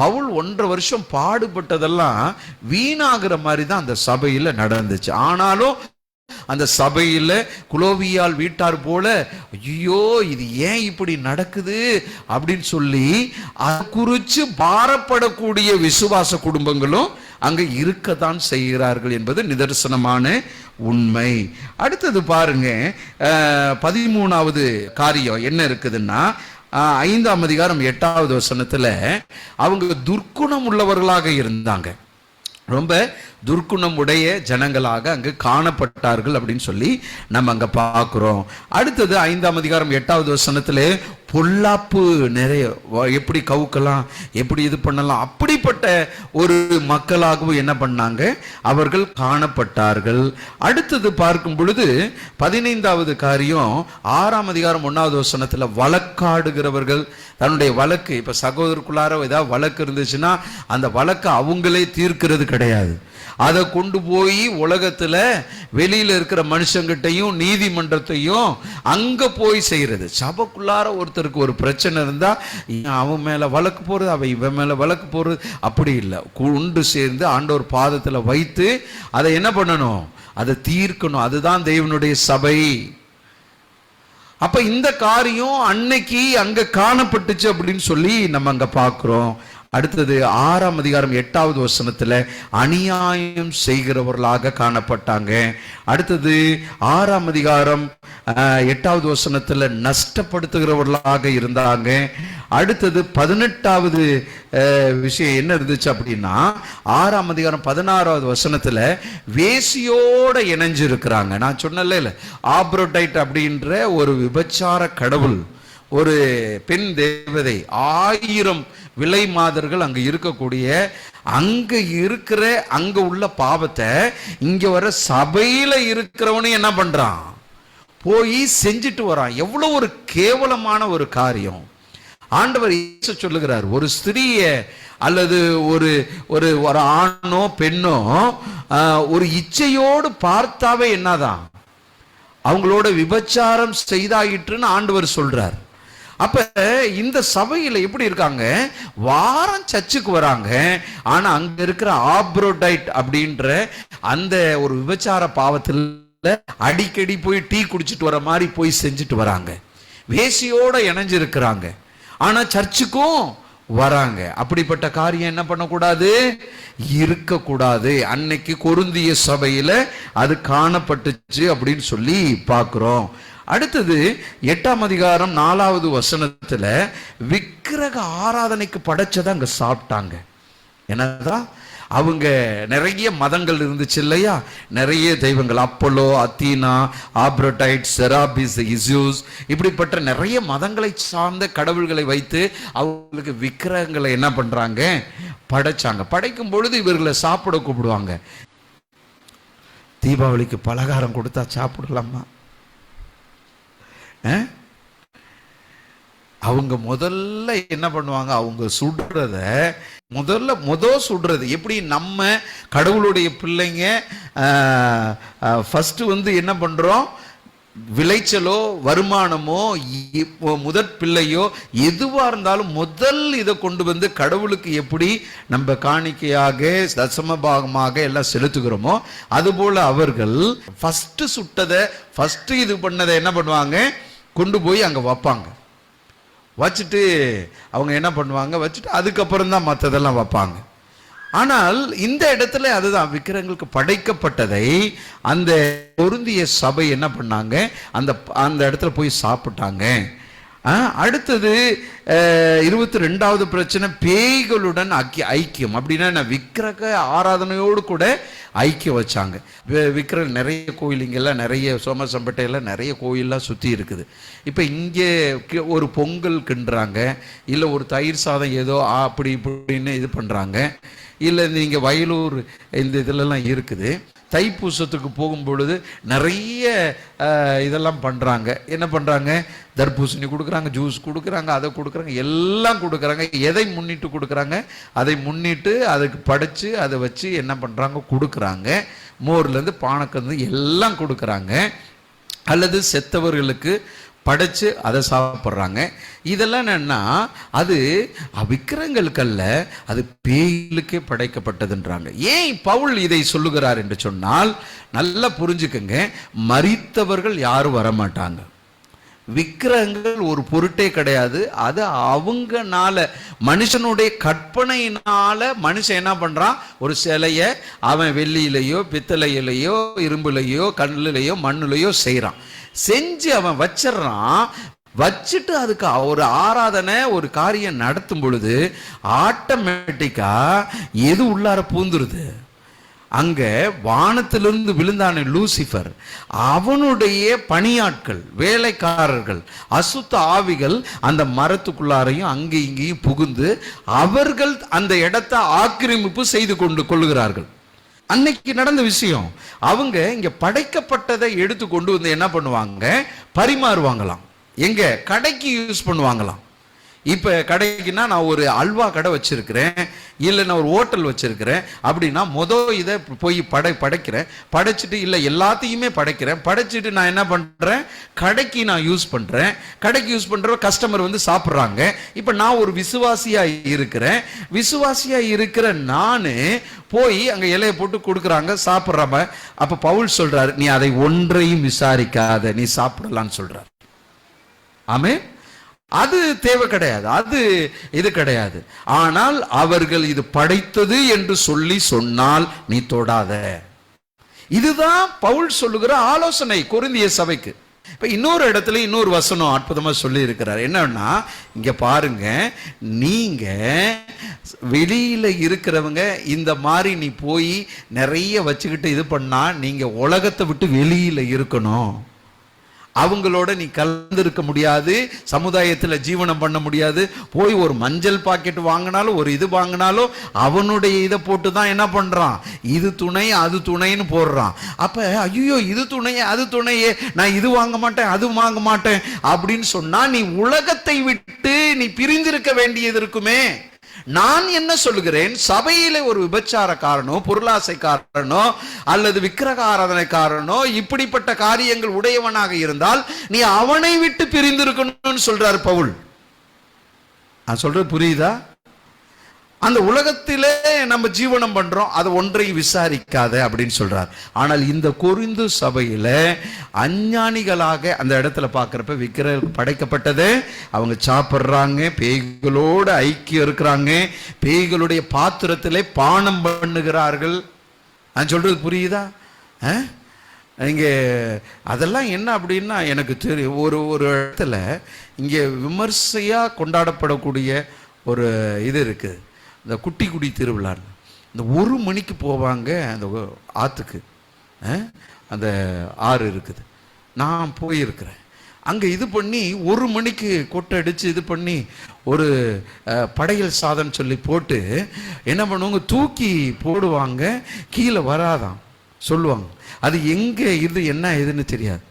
S1: பவுல் 1.5 வருஷம் பாடுபட்டதெல்லாம் வீணாகிற மாதிரி தான் அந்த சபையில் நடந்துச்சு. ஆனாலும் அந்த சபையில் குலோவியால் வீட்டார் போல ஐயோ இது ஏன் இப்படி நடக்குது அப்படின்னு சொல்லி அதை குறித்து பாரப்படக்கூடிய விசுவாச குடும்பங்களும் அங்க இருக்கத்தான் செய்கிறார்கள் என்பது நிதர்சனமான உண்மை. அடுத்தது பாருங்க, 13வது காரியம் என்ன இருக்குதுன்னா 5ஆம் அதிகாரம் 8வது வசனத்துல அவங்க துர்க்குணம் உள்ளவர்களாக இருந்தாங்க. ரொம்ப துர்க்குணம் உடைய ஜனங்களாக அங்கு காணப்பட்டார்கள் அப்படின்னு சொல்லி நம்ம அங்க பார்க்கிறோம். அடுத்தது 5ஆம் அதிகாரம் 8வது வசனத்திலே பொல்லாப்பு நிறைய, எப்படி கவுக்கலாம், எப்படி இது பண்ணலாம், அப்படிப்பட்ட ஒரு மக்களாகவும் என்ன பண்ணாங்க, அவர்கள் காணப்பட்டார்கள். அடுத்தது பார்க்கும் பொழுது 15வது காரியம் 6ஆம் அதிகாரம் 1வது வசனத்துல வழக்காடுகிறவர்கள் தன்னுடைய வழக்கு, இப்ப சகோதரருக்குள்ளார ஏதாவது வழக்கு இருந்துச்சுன்னா அந்த வழக்கை அவங்களே தீர்க்கிறது கிடையாது. அதை கொண்டு போய் உலகத்துல வெளியில இருக்கிற மனுஷங்கிட்டையும் நீதிமன்றத்தையும் அங்க போய் செய்யறது. சபைக்குள்ளார ஒருத்தருக்கு ஒரு பிரச்சனை இருந்தா அவன் மேல வழக்கு போறது, அவன் இவன் மேல வழக்கு போறது, அப்படி இல்லை. கொண்டு சேர்ந்து ஆண்டவர் பாதத்துல வைத்து அதை என்ன பண்ணணும், அதை தீர்க்கணும். அதுதான் தேவனுடைய சபை. அப்ப இந்த காரியம் அன்னைக்கு அங்க காணப்பட்டுச்சு அப்படின்னு சொல்லி நம்ம அங்க பார்க்கிறோம். அடுத்தது 6ஆம் அதிகாரம் 8வது வசனத்துல அநியாயம் செய்கிறவர்களாக காணப்பட்டாங்க. அடுத்தது 6ஆம் அதிகாரம் 8வது வசனத்துல நஷ்டப்படுத்துகிறவர்களாக இருந்தாங்க. அடுத்தது 18வது விஷயம் என்ன இருந்துச்சு அப்படின்னா 6ஆம் அதிகாரம் 16வது வசனத்துல வேசியோட இணைஞ்சு இருக்கிறாங்க. நான் சொன்னல ஆப்ரோடைட் அப்படின்ற ஒரு விபச்சார கடவுள், ஒரு பெண் தேவதை, 1000 விலை மாதர்கள் அங்க இருக்கக்கூடிய, அங்க இருக்கிற அங்க உள்ள பாவத்தை இங்க வர சபையில இருக்கிறவனு என்ன பண்றான், போய் செஞ்சுட்டு வரான். எவ்வளவு ஒரு கேவலமான ஒரு காரியம். ஆண்டவர் இயேசு சொல்லுகிறார், ஒரு ஸ்திரிய அல்லது ஒரு ஒரு ஒரு ஆணோ பெண்ணோ ஒரு இச்சையோடு பார்த்தாவே என்னதான் அவங்களோட விபச்சாரம் செய்தாயிற்றுன்னு ஆண்டவர் சொல்றார். அப்ப இந்த சபையில எப்படி இருக்காங்க, வாரம் சர்ச்சுக்கு வராங்க, ஆனா அங்க இருக்கிற ஆப்ரோடைட் அப்படின்ற அந்த ஒரு விபச்சார பாவத்தில் அடிக்கடி போய் டீ குடிச்சிட்டு வர மாதிரி போய் செஞ்சுட்டு வராங்க. வேசியோட இணைஞ்சிருக்கிறாங்க, ஆனா சர்ச்சுக்கும் வராங்க. அப்படிப்பட்ட காரியம் என்ன பண்ணக்கூடாது, இருக்கக்கூடாது. அன்னைக்கு கொரிந்திய சபையில அது காணப்பட்டுச்சு அப்படின்னு சொல்லி பார்க்கிறோம். அடுத்தது 8ஆம் அதிகாரம் 4வது வசனத்துல விக்கிரக ஆராதனைக்கு படைச்சதை அங்க சாப்பிட்டாங்க. என்னதான் அவங்க நிறைய மதங்கள் இருந்துச்சு இல்லையா, நிறைய தெய்வங்கள், அப்போலோ, அத்தீனா, ஆப்ரோடைட், செராபிஸ், இசூஸ், இப்படிப்பட்ட நிறைய மதங்களை சார்ந்த கடவுள்களை வைத்து அவங்களுக்கு விக்கிரகங்களை என்ன பண்றாங்க, படைச்சாங்க. படைக்கும் பொழுது இவர்களை சாப்பிட கூப்பிடுவாங்க. தீபாவளிக்கு பலகாரம் கொடுத்தா சாப்பிடலாமா? அவங்க முதல்ல என்ன பண்ணுவாங்க, அவங்க சுடுறத சுடுறது எப்படி, நம்ம கடவுளுடைய பிள்ளைங்க ஃபர்ஸ்ட் என்ன பண்றோம், விளைச்சலோ வருமானமோ முதற் பிள்ளையோ எதுவா இருந்தாலும் முதல் இதை கொண்டு வந்து கடவுளுக்கு எப்படி நம்ம காணிக்கையாக தசமபாகமாக எல்லாம் செலுத்துகிறோமோ அதுபோல அவர்கள் ஃபர்ஸ்ட் சுட்டதை ஃபர்ஸ்ட் இது பண்ணதை என்ன பண்ணுவாங்க, கொண்டு போய் அங்க வைப்பாங்க. வச்சுட்டு அவங்க என்ன பண்ணுவாங்க, வச்சுட்டு அதுக்கப்புறம் தான் மற்றதெல்லாம் வைப்பாங்க. ஆனால் இந்த இடத்துல அதுதான் விக்கிரகங்களுக்கு படைக்கப்பட்டதை அந்த பொருந்திய சபை என்ன பண்ணாங்க, அந்த அந்த இடத்துல போய் சாப்பிட்டாங்க. அடுத்தது 22வது பிரச்சனை பேய்களுடன் ஐக்கியம். அப்படின்னா நான் விக்கிரக ஆராதனையோடு கூட ஐக்கியம் வச்சாங்க. விக்கிர நிறைய கோயில் இங்கெல்லாம் நிறைய சோமசம்பட்டையில் நிறைய கோயிலெலாம் சுற்றி இருக்குது. இப்போ இங்கே ஒரு பொங்கல் கிண்டுறாங்க, இல்லை ஒரு தயிர் சாதம் ஏதோ அப்படி இப்படின்னு இது பண்ணுறாங்க. இல்லை நீங்கள் வயலூர் இந்த இதிலெல்லாம் இருக்குது. தைப்பூசத்துக்கு போகும்பொழுது நிறைய இதெல்லாம் பண்ணுறாங்க. என்ன பண்ணுறாங்க? தர்பூசணி கொடுக்குறாங்க, ஜூஸ் கொடுக்குறாங்க, அதை கொடுக்குறாங்க, எல்லாம் கொடுக்குறாங்க. எதை முன்னிட்டு கொடுக்குறாங்க? அதை முன்னிட்டு அதுக்கு படைச்சு அதை வச்சு என்ன பண்ணுறாங்க? கொடுக்குறாங்க. மோர்லேருந்து பானக்கந்து எல்லாம் கொடுக்குறாங்க. அல்லது செத்தவர்களுக்கு படைச்சு அதை சாப்பிட்றாங்க. இதெல்லாம் என்னன்னா அது விக்கிரங்களுக்கல்ல, அது பேய்களுக்கே படைக்கப்பட்டதுன்றாங்க. ஏன் பவுல் இதை சொல்லுகிறார் என்று சொன்னால், நல்லா புரிஞ்சுக்கங்க, மரித்தவர்கள் யாரும் வரமாட்டாங்க. விக்கிரகங்கள் ஒரு பொருட்டே கிடையாது. அது அவங்கனால, மனுஷனுடைய கற்பனையினால மனுஷன் என்ன பண்றான்? ஒரு சிலைய அவன் வெள்ளியிலையோ பித்தளையிலையோ இரும்புலையோ கல்லுலையோ மண்ணுலையோ செய்யறான். செஞ்சு அவன் வச்சிடறான். வச்சுட்டு அதுக்கு ஒரு ஆராதனை ஒரு காரியம் நடத்தும் பொழுது ஆட்டோமேட்டிக்கா எது உள்ளார பூந்துருது? அங்க வானத்திலிருந்து விழுந்தான லூசிபர், அவனுடைய பணியாட்கள், வேலைக்காரர்கள், அசுத்த ஆவிகள் அந்த மரத்துக்குள்ளாரையும் அங்கே இங்கேயும் புகுந்து அவர்கள் அந்த இடத்தை ஆக்கிரமிப்பு செய்து கொள்ளுகிறார்கள். அன்னைக்கு நடந்த விஷயம். அவங்க இங்க படைக்கப்பட்டதை எடுத்து கொண்டு வந்து என்ன பண்ணுவாங்க? பரிமாறுவாங்களாம். எங்க? கடைக்கு யூஸ் பண்ணுவாங்களாம். இப்ப கடைக்குன்னா நான் ஒரு அல்வா கடை வச்சிருக்கிறேன், இல்லை நான் ஒரு ஹோட்டல் வச்சிருக்கிறேன் அப்படின்னா இதை போய் படைக்கிறேன். படைச்சிட்டு இல்லை எல்லாத்தையுமே படைக்கிறேன். படைச்சிட்டு நான் என்ன பண்றேன்? கடைக்கு நான் யூஸ் பண்றேன். கடைக்கு யூஸ் பண்ற கஸ்டமர் வந்து சாப்பிட்றாங்க. இப்ப நான் ஒரு விசுவாசியா இருக்கிறேன். விசுவாசியா இருக்கிற நானு போய் அங்க இலையை போட்டு கொடுக்குறாங்க, சாப்பிட்றாம. அப்ப பவுல் சொல்றாரு, நீ அதை ஒன்றையும் விசாரிக்காத, நீ சாப்பிடலான்னு சொல்றாரு. ஆமே, அது தேவை கிடையாது, அது இது கிடையாது. ஆனால் அவர்கள் இது படைத்தது என்று சொல்லி சொன்னால் நீ தொடாத. இதுதான் பவுல் சொல்லுகிற ஆலோசனை கொரிந்திய சபைக்கு. இப்ப இன்னொரு இடத்துல இன்னொரு வசனம் அற்புதமா சொல்லி இருக்கிறார். என்னன்னா, இங்க பாருங்க, நீங்க வெளியில இருக்கிறவங்க இந்த மாதிரி நீ போய் நிறைய வச்சுக்கிட்டு இது பண்ணா நீங்க உலகத்தை விட்டு வெளியில இருக்கணும். அவங்களோட நீ கலந்திருக்க முடியாது, சமுதாயத்தில் ஜீவனம் பண்ண முடியாது. போய் ஒரு மஞ்சள் பாக்கெட் வாங்கினாலும் ஒரு இது வாங்கினாலும் அவனுடைய இதை போட்டு தான் என்ன பண்றான்? இது துணை அது துணைன்னு போடுறான். அப்ப ஐயோ இது துணையே அது துணையே, நான் இது வாங்க மாட்டேன் அது வாங்க மாட்டேன் அப்படின்னு சொன்னா நீ உலகத்தை விட்டு நீ பிரிந்திருக்க வேண்டியது இருக்குமே. நான் என்ன சொல்லுகிறேன்? சபையில ஒரு விபச்சாரக்காரனோ பொருளாசைக்காரனோ அல்லது விக்கிரக ஆராதனைக்காரனோ இப்படிப்பட்ட காரியங்கள் உடையவனாக இருந்தால் நீ அவனை விட்டு பிரிந்திருக்கணும்னு சொல்றாரு பவுல். நான் சொல்றது புரியுதா? அந்த உலகத்திலே நம்ம ஜீவனம் பண்றோம், அதை ஒன்றையும் விசாரிக்காத அப்படின்னு சொல்றார். ஆனால் இந்த கொரிந்து சபையில அஞ்ஞானிகளாக அந்த இடத்துல பார்க்கிறப்ப விக்கிரகம் படைக்கப்பட்டது அவங்க சாப்பிட்றாங்க, பேய்களோடு ஐக்கியம் இருக்கிறாங்க, பேய்களுடைய பாத்திரத்திலே பானம் பண்ணுகிறார்கள். நான் சொல்றது புரியுதா? இங்க அதெல்லாம் என்ன அப்படின்னா எனக்கு தெரியும். ஒரு இடத்துல இங்க விமர்சையா கொண்டாடப்படக்கூடிய ஒரு இது இருக்குது, இந்த குட்டி குடி திருவிழா. இந்த 1 மணிக்கு போவாங்க அந்த ஆற்றுக்கு, அந்த ஆறு இருக்குது, நான் போயிருக்கிறேன். அங்கே இது பண்ணி 1 மணிக்கு கொட்டை அடித்து இது பண்ணி ஒரு படையல் சாதம் சொல்லி போட்டு என்ன பண்ணுவாங்க? தூக்கி போடுவாங்க, கீழே வராதான் சொல்லுவாங்க. அது எங்கே இது என்ன இதுன்னு தெரியாது.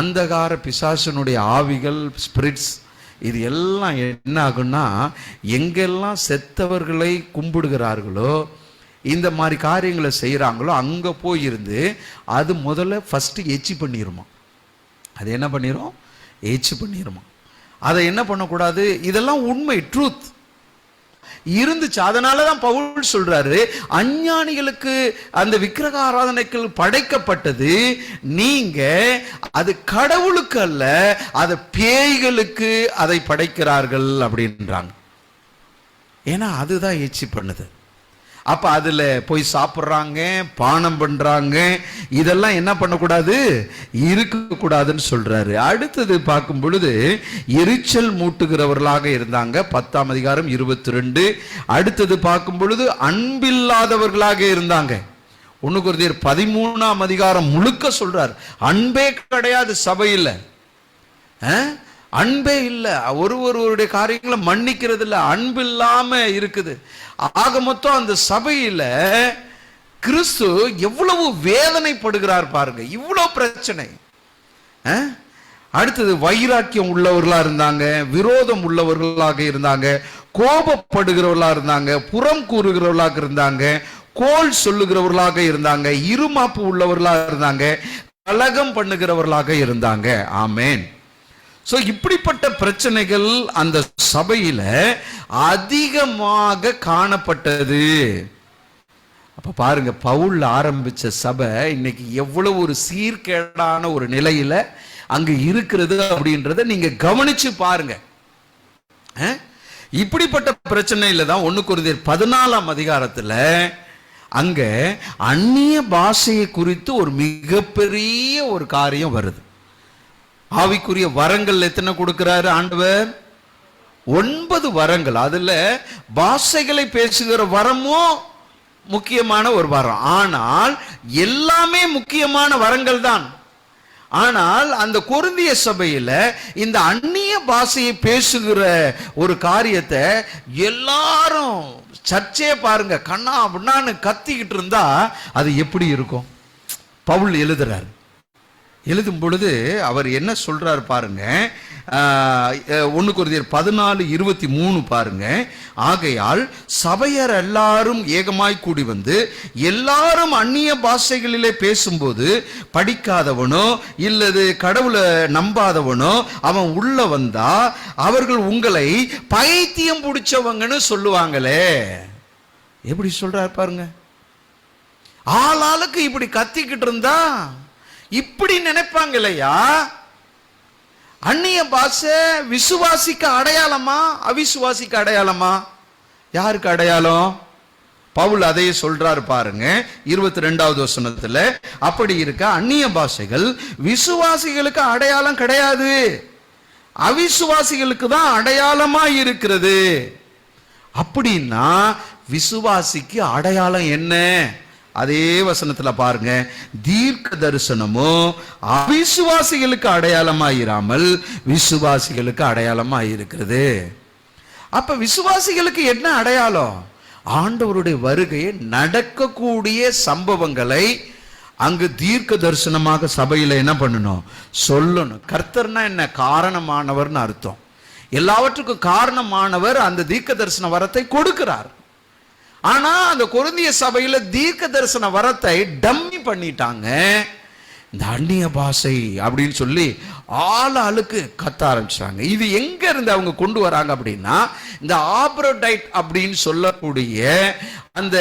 S1: அந்தகார பிசாசனுடைய ஆவிகள், ஸ்பிரிட்ஸ், இது எல்லாம் என்ன ஆகுன்னா, எங்கெல்லாம் செத்தவர்களை கும்பிடுகிறார்களோ இந்த மாதிரி காரியங்களை செய்கிறாங்களோ அங்கே போயிருந்து அது முதல்ல ஃபஸ்ட்டு எச்சி பண்ணிடுமா. அது என்ன பண்ணிடும்? எச்சி பண்ணிடுமா. அதை என்ன பண்ணக்கூடாது? இதெல்லாம் உண்மை, ட்ரூத் இருந்துச்சு. அதனால தான் பவுல் சொல்றாரு, அஞ்ஞானிகளுக்கு அந்த விக்கிரக ஆராதனைகள் படைக்கப்பட்டது, நீங்க அது கடவுளுக்கு அல்ல, அது பேய்களுக்கு அதை படைக்கிறார்கள் அப்படின்றாங்க. ஏன்னா அதுதான் எச்சி பண்ணுது. அப்ப அதுல போய் சாப்பிட்றாங்க, பானம் பண்றாங்க, இதெல்லாம் என்ன பண்ணக்கூடாது, இருக்கக்கூடாதுன்னு சொல்றாரு. அடுத்தது பார்க்கும் பொழுது எரிச்சல் மூட்டுகிறவர்களாக இருந்தாங்க, 10ஆம் அதிகாரம் 22. அடுத்தது பார்க்கும் பொழுது அன்பில்லாதவர்களாக இருந்தாங்க. 1 கொரிந்தியர் 13ஆம் அதிகாரம் முழுக்க சொல்றார், அன்பே கிடையாது சபையில். அன்பே இல்லை, ஒருவருடைய காரியங்களை மன்னிக்கிறது இல்லை, அன்பு இல்லாம இருக்குது. ஆக மொத்தம் அந்த சபையில கிறிஸ்து எவ்வளவு வேதனைப்படுகிறார் பாருங்க, இவ்வளவு பிரச்சனை. அடுத்தது வைராக்கியம் உள்ளவர்களா இருந்தாங்க, விரோதம் உள்ளவர்களாக இருந்தாங்க, கோபப்படுகிறவர்களா இருந்தாங்க, புறம் கூறுகிறவர்களாக இருந்தாங்க, கோல் சொல்லுகிறவர்களாக இருந்தாங்க, இருமாப்பு உள்ளவர்களாக இருந்தாங்க, கலகம் பண்ணுகிறவர்களாக இருந்தாங்க. ஆமென். சோ இப்படிப்பட்ட பிரச்சனைகள் அந்த சபையில அதிகமாக காணப்பட்டது. அப்ப பாருங்க, பவுல் ஆரம்பிச்ச சபை இன்னைக்கு எவ்வளவு ஒரு சீர்கேடான ஒரு நிலையில அங்க இருக்கிறது அப்படின்றத நீங்க கவனிச்சு பாருங்க. இப்படிப்பட்ட பிரச்சனையில தான் 1 கொரிந்தியர் 14ஆம் அதிகாரத்துல அங்க அந்நிய பாஷையை குறித்து ஒரு மிகப்பெரிய ஒரு காரியம் வருது. ஆவிக்குரிய வரங்கள் எத்தனை கொடுக்கிறாரு ஆண்டவர்? 9 வரங்கள். அதுல பாஷைகளை பேசுகிற வரமும் முக்கியமான ஒரு வரம். ஆனால் எல்லாமே முக்கியமான வரங்கள் தான். ஆனால் அந்த கொரிந்திய சபையில இந்த அந்நிய பாஷையை பேசுகிற ஒரு காரியத்தை எல்லாரும் சர்ச்சே பாருங்க கண்ணா அப்படின்னான்னு கத்திக்கிட்டு இருந்தா அது எப்படி இருக்கும்? பவுல் எழுதுறாரு. எழுதும் பொழுது அவர் என்ன சொல்றாரு பாருங்க, 1 கொரிந்தியர் 14:23 பாருங்க. ஆகையால் சபையர் எல்லாரும் ஏகமாய் கூடி வந்து எல்லாரும் அந்நிய பாஷைகளிலே பேசும்போது படிக்காதவனோ இல்லது கடவுளை நம்பாதவனோ அவன் உள்ள வந்தா அவர்கள் உங்களை பைத்தியம் பிடிச்சவங்கன்னு சொல்லுவாங்களே. எப்படி சொல்றாரு பாருங்க. ஆளாளுக்கு இப்படி கத்திக்கிட்டு இருந்தா இப்படி நினைப்பாங்க இல்லையா? அந்நிய பாஷை விசுவாசிக்க அடையாளமா அவிசுவாசிக்க அடையாளமா? யாருக்கு அடையாளம்? பவுல் அதையே சொல்றாரு பாருங்க 22வது வசனத்துல. அப்படி இருக்க அந்நிய பாஷைகள் விசுவாசிகளுக்கு அடையாளம் கிடையாது, அவிசுவாசிகளுக்கு தான் அடையாளமா இருக்கிறது. அப்படின்னா விசுவாசிக்கு அடையாளம் என்ன? அதே வசனத்துல பாருங்க, தீர்க்க தரிசனமோ அவிசுவாசிகளுக்கு அடையாளமாயிராமல் விசுவாசிகளுக்கு அடையாளமாயிருக்கிறது. அப்ப விசுவாசிகளுக்கு என்ன அடையாளம்? ஆண்டவருடைய வருகையை நடக்கக்கூடிய சம்பவங்களை அங்கு தீர்க்க தரிசனமாக சபையில என்ன பண்ணணும்? சொல்லணும். கர்த்தர்னா என்ன? காரணமானவர்னு அர்த்தம். எல்லாவற்றுக்கும் காரணமானவர் அந்த தீர்க்க தரிசன வரத்தை கொடுக்கிறார். ஆனா அந்த கொரிந்திய சபையில தீர்க்க தரிசன வரத்தை டம்மி பண்ணிட்டாங்க. இந்த அந்நிய பாஷை அப்படின்னு சொல்லி ஆளுக்கு கத்த ஆரம்பிச்சாங்க. இது எங்க இருந்து அவங்க கொண்டு வராங்க அப்படின்னா, இந்த ஆப்ரோடைட் அப்படின்னு சொல்லக்கூடிய அந்த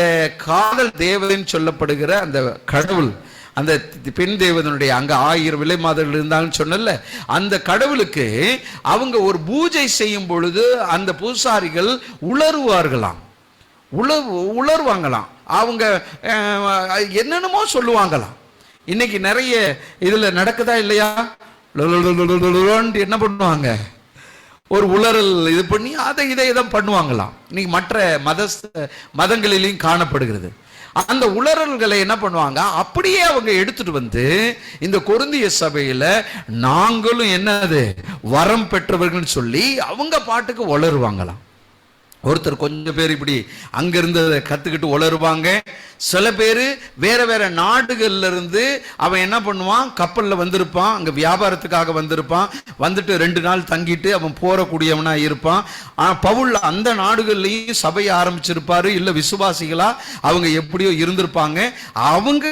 S1: காதல் தேவதைன்னு சொல்லப்படுகிற அந்த கடவுள், அந்த பெண் தேவதனுடைய அங்க 1000 விலை மாதர்கள் இருந்தாங்கன்னு சொன்னல, அந்த கடவுளுக்கு அவங்க ஒரு பூஜை செய்யும் பொழுது அந்த பூசாரிகள் உளறுவார்களாம், உளர்வாங்களாம், அவங்க என்னென்னமோ சொல்லுவாங்களாம். இன்னைக்கு நிறைய இதுல நடக்குதா இல்லையா? என்ன பண்ணுவாங்க? ஒரு உளறல் இது பண்ணி இதை பண்ணுவாங்களாம். இன்னைக்கு மற்ற மதங்களிலையும் காணப்படுகிறது. அந்த உளறல்களை என்ன பண்ணுவாங்க? அப்படியே அவங்க எடுத்துட்டு வந்து இந்த கொரிந்திய சபையில நாங்களும் என்னது வரம் பெற்றவர்கள் சொல்லி அவங்க பாட்டுக்கு உளறுவாங்களாம். ஒருத்தர் கொஞ்சம் பேர் இப்படி அங்கிருந்து கத்துக்கிட்டு உளருவாங்க. சில பேர் வேற வேற நாடுகள்ல இருந்து அவன் என்ன பண்ணுவான், கப்பல்ல வந்திருப்பான், அங்க வியாபாரத்துக்காக வந்திருப்பான், வந்துட்டு 2 நாள் தங்கிட்டு அவன் போறக்கூடியவனா இருப்பான். பவுல் அந்த நாடுகள்லயும் சபையை ஆரம்பிச்சிருப்பாரு, இல்ல விசுவாசிகளா அவங்க எப்படியோ இருந்திருப்பாங்க. அவங்க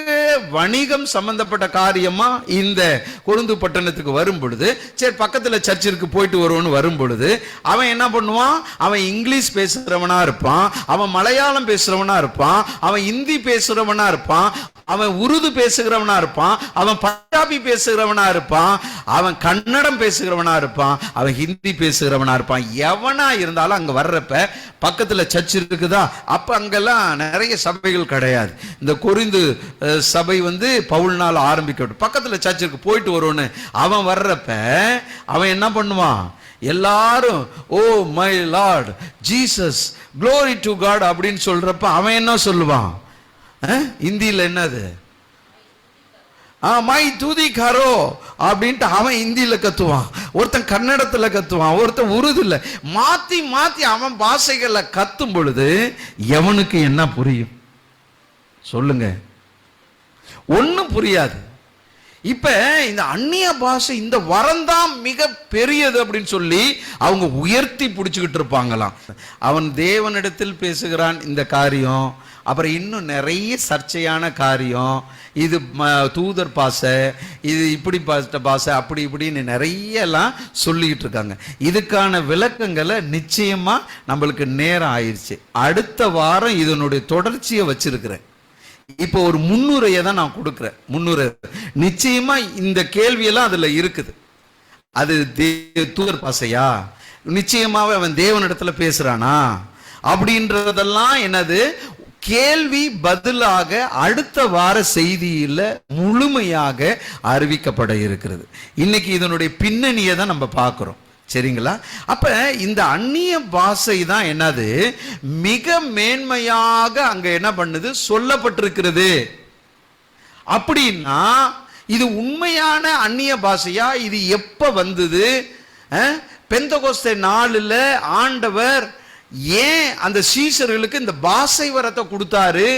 S1: வணிகம் சம்பந்தப்பட்ட காரியமா இந்த கொரிந்து பட்டணத்துக்கு வரும் பொழுது, சரி பக்கத்துல சர்ச்சிற்கு போயிட்டு வருவோன்னு வரும் பொழுது அவன் என்ன பண்ணுவான்? அவன் இங்கிலீஷ் பேசுறவனா இருப்பான், அவன் மலையாளம் பேசுறவனா இருப்பான், அவன் இந்தி பேசுறவனா இருப்பான். அவன் உருது பேசுகிறவனா இருப்பான், அவன் பஞ்சாபி பேசுகிறவனா இருப்பான், அவன் கன்னடம் பேசுகிறவனா இருப்பான், அவன் ஹிந்தி பேசுகிறவனா இருப்பான். எவனா இருந்தாலும் அங்க வர்றப்ப பக்கத்துல சர்ச் இருக்குதா, அப்ப அங்கெல்லாம் நிறைய சபைகள் கிடையாது. இந்த கொரிந்து சபை பவுல்னால் ஆரம்பிக்கப்பட்டு பக்கத்துல சர்ச்சுக்கு போயிட்டு வரும்னு அவன் வர்றப்ப அவன் என்ன பண்ணுவான், எல்லாரும் oh my lord Jesus glory to God அப்படின்னு சொல்றப்ப அவன் என்ன சொல்லுவான், இந்தியில என்னது மை துதி கரோ அப்படின்ட்டு அவன் இந்தியில கத்துவான், ஒருத்தன் கன்னடத்துல கத்துவான், ஒருத்தன் உருதுல மாத்தி மாத்தி அவன் பாஷைகளை கத்தும் பொழுது எவனுக்கு என்ன புரியும் சொல்லுங்க? ஒண்ணும் புரியாது. இப்ப இந்த அந்நிய பாஷை இந்த வரம்தான் மிக பெரியது அப்படின்னு சொல்லி அவங்க உயர்த்தி பிடிச்சுக்கிட்டு இருப்பாங்களாம். அவன் தேவனிடத்தில் பேசுகிறான் இந்த காரியம், அப்புறம் இன்னும் நிறைய சர்ச்சையான காரியம், இது தூதர் பாசை, இது இப்படி பாசை, அப்படி இப்படின்னு நிறைய எல்லாம் சொல்லிக்கிட்டு இருக்காங்க. இதுக்கான விளக்கங்களை நிச்சயமா நம்மளுக்கு நேரம் ஆயிடுச்சு. அடுத்த வாரம் இதனுடைய தொடர்ச்சியை வச்சிருக்கிறேன். இப்போ ஒரு முன்னுரையை தான் நான் கொடுக்கிறேன். முன்னுரை நிச்சயமா இந்த கேள்வியெல்லாம் அதுல இருக்குது. அது தூதர் பாசையா, நிச்சயமாவே அவன் தேவனிடத்துல பேசுறானா அப்படின்றதெல்லாம் என்னது கேள்வி பதிலாக அடுத்த வார செய்தியில முழுமையாக அறிவிக்கப்பட இருக்கிறது. இன்னைக்கு இதனுடைய பின்னணியை தான் நம்ம பார்க்கிறோம். சரிங்களா? அப்ப இந்த அந்நிய பாஷை தான் என்னது மிக மேன்மையாக அங்க என்ன பண்ணுது சொல்லப்பட்டிருக்கிறது. அப்படின்னா இது உண்மையான அந்நிய பாஷையா? இது எப்ப வந்தது? பெந்தகோஸ்தே நாளில் ஆண்டவர் ஏன் அந்த சீஷர்களுக்கு இந்த பாஷை வரத்தை கொடுத்தாரு?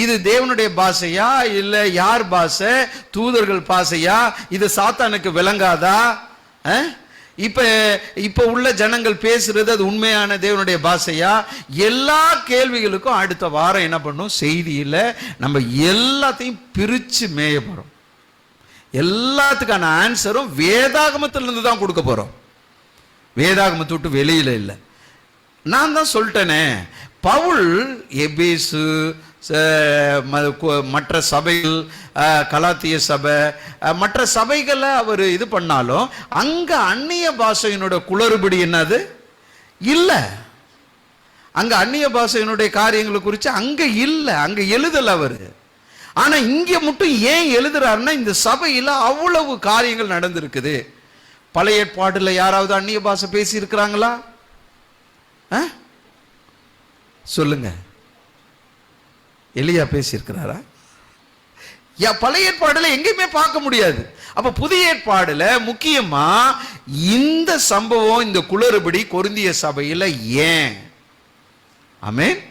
S1: இது தேவனுடைய பாஷையா இல்ல யார் பாஷை? தூதர்கள் பாஷையா? இது சாத்தானுக்கு விளங்காதா? இப்ப உள்ள ஜனங்கள் பேசுறது அது உண்மையான தேவனுடைய பாஷையா? எல்லா கேள்விகளுக்கும் அடுத்த வாரம் என்ன பண்ணும், செய்தியில நம்ம எல்லாத்தையும் பிரிச்சு மேய போறோம். எல்லாத்துக்கான ஆன்சரும் வேதாகமத்திலிருந்து தான் கொடுக்க போறோம். வேதாகமத்தை விட்டு வெளியில இல்லை. நான் தான் சொல்லிட்டேனே, பவுல் எபேசு மற்ற சபைகள், கலாத்திய சபை, மற்ற சபைகளை அவர் இது பண்ணாலும் அங்க அந்நிய பாஷையினுடைய குளறுபடி என்னது இல்ல. அங்க அந்நிய பாஷையினுடைய காரியங்களை குறித்து அங்க இல்ல, அங்க எழுதல அவரு. ஆனா இங்க மட்டும் ஏன் எழுதுறாருன்னா இந்த சபையில அவ்வளவு காரியங்கள் நடந்திருக்குது. பழைய ஏற்பாடுல யாராவது அந்நிய பாஷை பேசி இருக்கிறாங்களா? சொல்லுங்க. எலியா பேசி இருக்கிறாரா? பழைய ஏற்பாடுல எங்கேயுமே பார்க்க முடியாது. அப்ப புதிய ஏற்பாடுல முக்கியமா இந்த சம்பவம், இந்த குளறுபடி கொரிந்திய சபையில ஏன்? ஆமென்.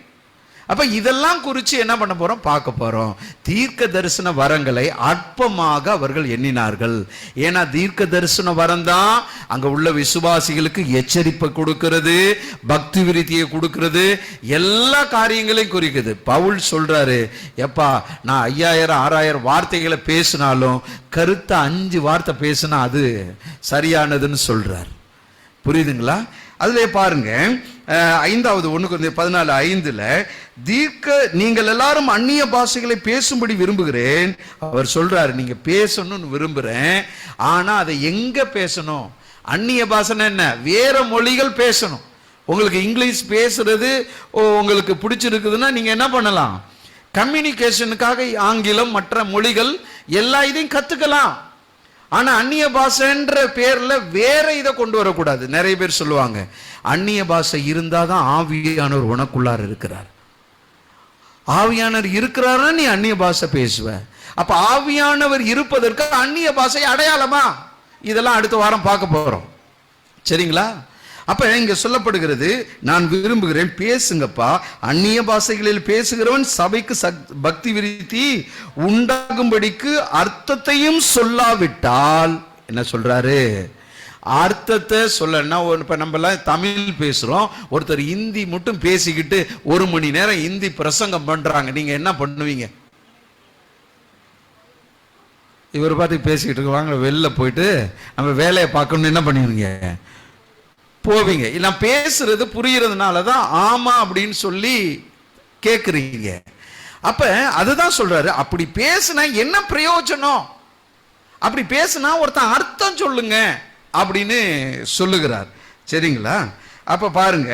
S1: அப்ப இதெல்லாம் குறித்து என்ன பண்ண போறோம், பார்க்க போறோம். தீர்க்க தரிசன வரங்களை அற்பமாக அவர்கள் எண்ணினார்கள். ஏன்னா தீர்க்க தரிசன வரம் தான் அங்க உள்ள விசுவாசிகளுக்கு எச்சரிப்பை கொடுக்கிறது, பக்தி விருத்தியை கொடுக்கிறது, எல்லா காரியங்களையும் குறிக்குது. பவுல் சொல்றாரு, எப்பா நான் 5000 6000 வார்த்தைகளை பேசினாலும் கருத்தை 5 வார்த்தை பேசினா அது சரியானதுன்னு சொல்றார். புரியுதுங்களா? அதுல பாருங்க 5வது 1 கொரிந்தியர் 14:5 நீங்கள் எல்லாரும் அந்நிய பாஷைகளை பேசும்படி விரும்புகிறேன். அவர் சொல்றாரு, நீங்க பேசணும்னு விரும்புறேன், ஆனா அதை எங்க பேசணும்? அந்நிய பாஷைன்னா என்ன? வேற மொழிகள் பேசணும். உங்களுக்கு இங்கிலீஷ் பேசுறது உங்களுக்கு பிடிச்சிருக்குதுன்னா நீங்க என்ன பண்ணலாம், கம்யூனிகேஷனுக்காக ஆங்கிலம் மற்ற மொழிகள் எல்லா இதையும் கத்துக்கலாம். ஆனா அந்நிய பாஷைன்ற பேர்ல வேற இதை கொண்டு வரக்கூடாது. நிறைய பேர் சொல்லுவாங்க, அந்நிய பாஷை இருந்தாதான் ஆவியானவர் உனக்குள்ளார இருக்கிறார். ஆவியானவர் இருக்கிறாரா நீ அந்நிய பாஷை பேசுவ. அப்ப ஆவியானவர் இருப்பதற்கு அந்நிய பாஷை அடையாளமா? இதெல்லாம் அடுத்த வாரம் பார்க்க போறோம். சரிங்களா? அப்ப இங்க சொல்லப்படுகிறது, நான் விரும்புகிறேன் பேசுங்கப்பா, அந்நிய பாஷைகளில் பேசுகிறவன் சபைக்கு பக்தி விருத்தி உண்டாகும்படிக்கு அர்த்தத்தையும் சொல்லாவிட்டால் என்ன சொல்றாரு? அர்த்தத்தை சொல்லனா, இப்ப நம்ம எல்லாம் தமிழ் பேசுறோம், ஒருத்தர் இந்தி மட்டும் பேசிக்கிட்டு 1 மணி நேரம் இந்தி பிரசங்கம் பண்றாங்க, நீங்க என்ன பண்ணுவீங்க? இவர் பார்த்து பேசிக்கிட்டு இருக்கு, வாங்க வெளில போயிட்டு நம்ம வேலையை பார்க்கணும்னு என்ன பண்ணுவீங்க? போவீங்க. நான் பேசுறது புரியறதுனால தான் ஆமா அப்படின்னு சொல்லி கேட்குறீங்க. அப்ப அதுதான் சொல்றாரு, அப்படி பேசுனா என்ன பிரயோஜனம், அப்படி பேசுனா ஒருத்தன் அர்த்தம் சொல்லுங்க அப்படின்னு சொல்லுகிறார். சரிங்களா? அப்ப பாருங்க,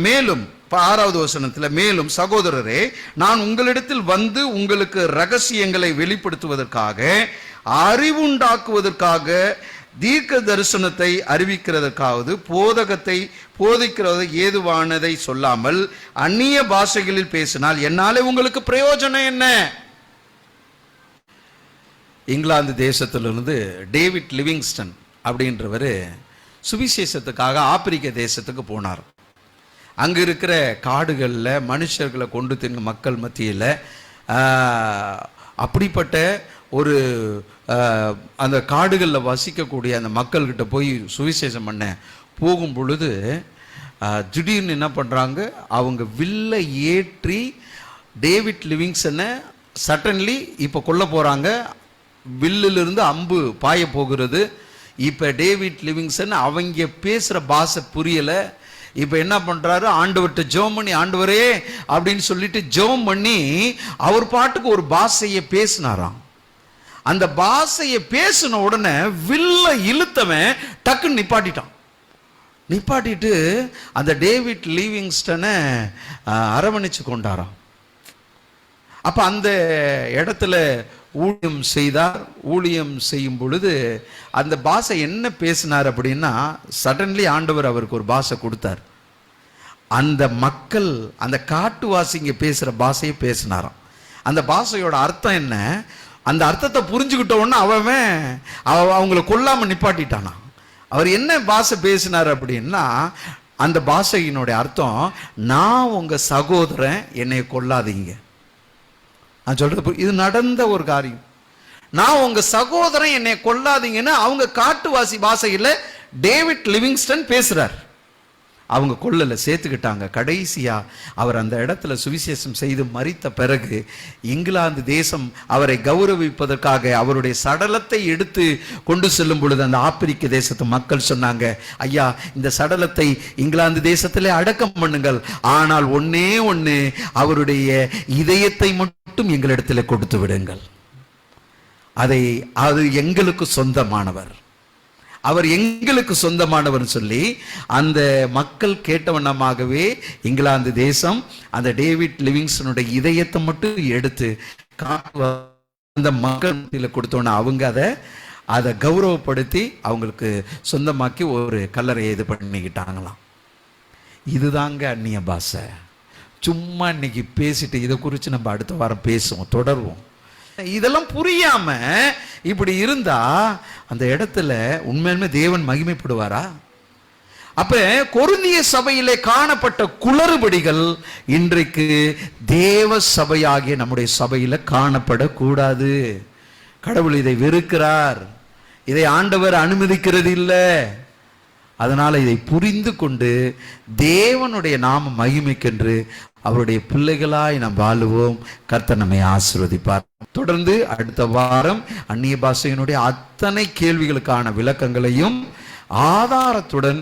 S1: மேலும் 6வது வசனத்துல, மேலும் சகோதரரே, நான் உங்களிடத்தில் வந்து உங்களுக்கு ரகசியங்களை வெளிப்படுத்துவதற்காக, அறிவுண்டாக்குவதற்காக, தீர்க்க தரிசனத்தை அறிவிக்கிறதற்காவது, போதகத்தை போதிக்கிறது ஏதுவானதை சொல்லாமல் அந்நிய பாஷைகளில் பேசினால் என்னாலே உங்களுக்கு பிரயோஜனம் என்ன? இங்கிலாந்து தேசத்திலிருந்து டேவிட் லிவிங்ஸ்டன் அப்படின்றவர் சுவிசேஷத்துக்காக ஆப்பிரிக்க தேசத்துக்கு போனார். அங்கே இருக்கிற காடுகளில் மனுஷர்களை கொண்டு தின்னும் மக்கள் மத்தியில் அப்படிப்பட்ட ஒரு அந்த காடுகளில் வசிக்கக்கூடிய அந்த மக்கள்கிட்ட போய் சுவிசேஷம் பண்ண போகும் பொழுது திடீர்னு என்ன பண்ணுறாங்க, அவங்க வில்லை ஏற்றி டேவிட் லிவிங்ஸ்டனை சடன்லி இப்போ கொல்ல போகிறாங்க. வில்லிலிருந்து அம்பு பாய போகிறது. இப்போ டேவிட் லிவிங்ஸ்டன் அவங்க பேசுகிற பாஷை புரியலை. இப்போ என்ன பண்ணுறாரு, ஆண்டவர்கிட்ட ஜெபம் பண்ணி, ஆண்டவரே அப்படின்னு சொல்லிட்டு ஜெபம் பண்ணி அவர் பாட்டுக்கு ஒரு பாஷையை பேசினாராம். அந்த பாஷையை பேசின உடனே வில்ல இழுத்தவன் டக்குன்னு நிப்பாட்டிட்டு அந்த டேவிட் லிவிங்ஸ்டனை அரவணைச்சு கொண்டாராம். அப்ப அந்த இடத்துல ஊழியம் செய்தார். ஊழியம் செய்யும் பொழுது அந்த பாஷை என்ன பேசினார் அப்படின்னா, சடன்லி ஆண்டவர் அவருக்கு ஒரு பாஷை கொடுத்தார். அந்த மக்கள், அந்த காட்டுவாசிங்க பேசுற பாஷையை பேசினாராம். அந்த பாஷையோட அர்த்தம் என்ன, அந்த அர்த்தத்தை புரிஞ்சுக்கிட்ட உடனே அவங்கள கொல்லாம நிப்பாட்டிட்டானா. அவர் என்ன பாஷை பேசினார் அப்படின்னா, அந்த பாஷையினுடைய அர்த்தம், நான் உங்க சகோதரன், என்னை கொல்லாதீங்க. நான் சொல்றது இது நடந்த ஒரு காரியம். நான் உங்க சகோதரன், என்னை கொல்லாதீங்கன்னு அவங்க காட்டுவாசி பாஷையில் டேவிட் லிவிங்ஸ்டன் பேசுறார். அவங்க கொல்லல, சேர்த்துக்கிட்டாங்க. கடைசியா அவர் அந்த இடத்துல சுவிசேஷம் செய்து மரித்த பிறகு இங்கிலாந்து தேசம் அவரை கௌரவிப்பதற்காக அவருடைய சடலத்தை எடுத்து கொண்டு செல்லும் பொழுது அந்த ஆப்பிரிக்க தேசத்து மக்கள் சொன்னாங்க, ஐயா, இந்த சடலத்தை இங்கிலாந்து தேசத்திலே அடக்கம் பண்ணுங்கள், ஆனால் ஒன்னே ஒன்று, அவருடைய இதயத்தை மட்டும் எங்களிடத்தில் கொடுத்து விடுங்கள். அது எங்களுக்கு சொந்தமானவர், அவர் எங்களுக்கு சொந்தமானவர் சொல்லி அந்த மக்கள் கேட்டவண்ணமாகவே இங்கிலாந்து தேசம் அந்த டேவிட் லிவிங்ஸ்டனுடைய இதயத்தை மட்டும் எடுத்து அந்த மக்கள் கொடுத்தோன்னா அவங்க அதை கௌரவப்படுத்தி அவங்களுக்கு சொந்தமாக்கி ஒரு கல்லறையை இது பண்ணிக்கிட்டாங்களாம். இதுதாங்க அந்நிய பாஷை. சும்மா இன்னைக்கு பேசிட்டு இதை குறித்து நம்ம அடுத்த வாரம் பேசுவோம், தொடருவோம். இதெல்லாம் புரியாம இப்படி இருந்தா அந்த இடத்துல உண்மையுமே தேவன் மகிமைப்படுவாரா? அப்ப கொரிந்திய சபையிலே காணப்பட்ட குளறுபடிகள் இன்றைக்கு தேவ சபையாகிய நம்முடைய சபையில காணப்படக்கூடாது. கடவுள் இதை வெறுக்கிறார், இதை ஆண்டவர் அனுமதிக்கிறது இல்லை. அதனால இதை புரிந்து கொண்டு தேவனுடைய நாம மகிமைக்கென்று அவருடைய பிள்ளைகளாய் நாம் வாழுவோம். கர்த்தர் நம்மை ஆசீர்வதிப்பார். தொடர்ந்து அடுத்த வாரம் அந்நிய பாஷையினுடைய அத்தனை கேள்விகளுக்கான விளக்கங்களையும் ஆதாரத்துடன்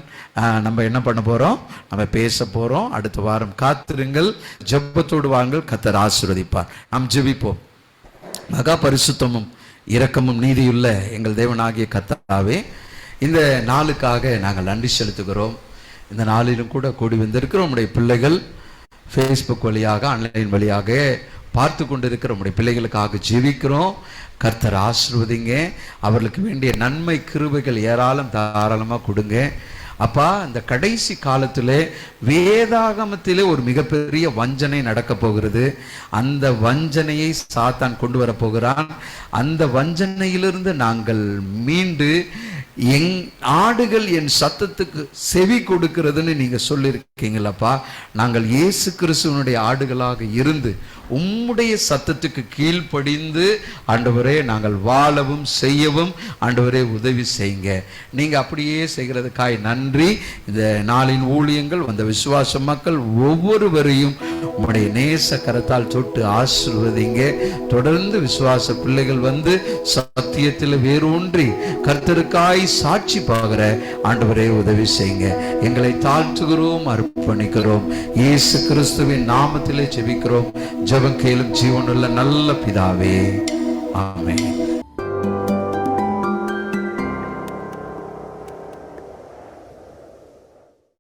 S1: நம்ம என்ன பண்ண போறோம், நம்ம பேச போறோம். அடுத்த வாரம் காத்திருங்கள், ஜெபத்தோடு வாருங்கள். கர்த்தர் ஆசீர்வதிப்பார். நாம் ஜெபிப்போம். மகா பரிசுத்தமும் இரக்கமும் நீதியுள்ள எங்கள் தேவனாகிய கர்த்தாவே, இந்த நாளுக்காக நாங்கள் நன்றி செலுத்துகிறோம். இந்த நாளிலும் கூட கூடி வந்திருக்கிறோம் உம்முடைய பிள்ளைகள் ஃபேஸ்புக் வழியாக, ஆன்லைன் வழியாக பார்த்து கொண்டிருக்கிற உம்முடைய பிள்ளைகளுக்காக ஜெபிக்கிறோம். கர்த்தர் ஆசீர்வதிங்க, அவர்களுக்கு வேண்டிய நன்மை கிருபைகள் ஏராளம் தாராளமாக கொடுங்க. அப்பா, இந்த கடைசி காலத்திலே வேதாகமத்திலே ஒரு மிகப்பெரிய வஞ்சனை நடக்க போகிறது. அந்த வஞ்சனையை சாத்தான் கொண்டு வர போகிறான். அந்த வஞ்சனையிலிருந்து நாங்கள் மீண்டு என் ஆடுகள் என் சத்தத்துக்கு செவி கொடுக்கிறதுன்னு நீங்க சொல்லியிருக்கீங்களப்பா. நாங்கள் இயேசு கிறிஸ்துவனுடைய ஆடுகளாக இருந்து உம்முடைய சத்தத்துக்கு கீழ்ப்படிந்து ஆண்டவரே நாங்கள் வாழவும் செய்யவும் ஆண்டவரே உதவி செய்யுங்க. நீங்க அப்படியே செய்கிறதுக்காய் நன்றி. இந்த நாளின் ஊழியங்கள் வந்த விசுவாச மக்கள் ஒவ்வொருவரையும் உம்முடைய நேச கரத்தால் தொட்டு ஆசீர்வதிங்க. தொடர்ந்து விசுவாச பிள்ளைகள் வந்து சத்தியத்தில் வேரூன்றி கர்த்தருக்காய் சாட்சி பாகிற ஆண்டவரே உதவி செய்யுங்க. எங்களை தாழ்த்துகிறோம், அர்ப்பணிக்கிறோம். இயேசு கிறிஸ்துவின் நாமத்திலே ஜெபிக்கிறோம். ஜெபம் கேளும் ஜீவனுள்ள நல்ல பிதாவே, ஆமென்.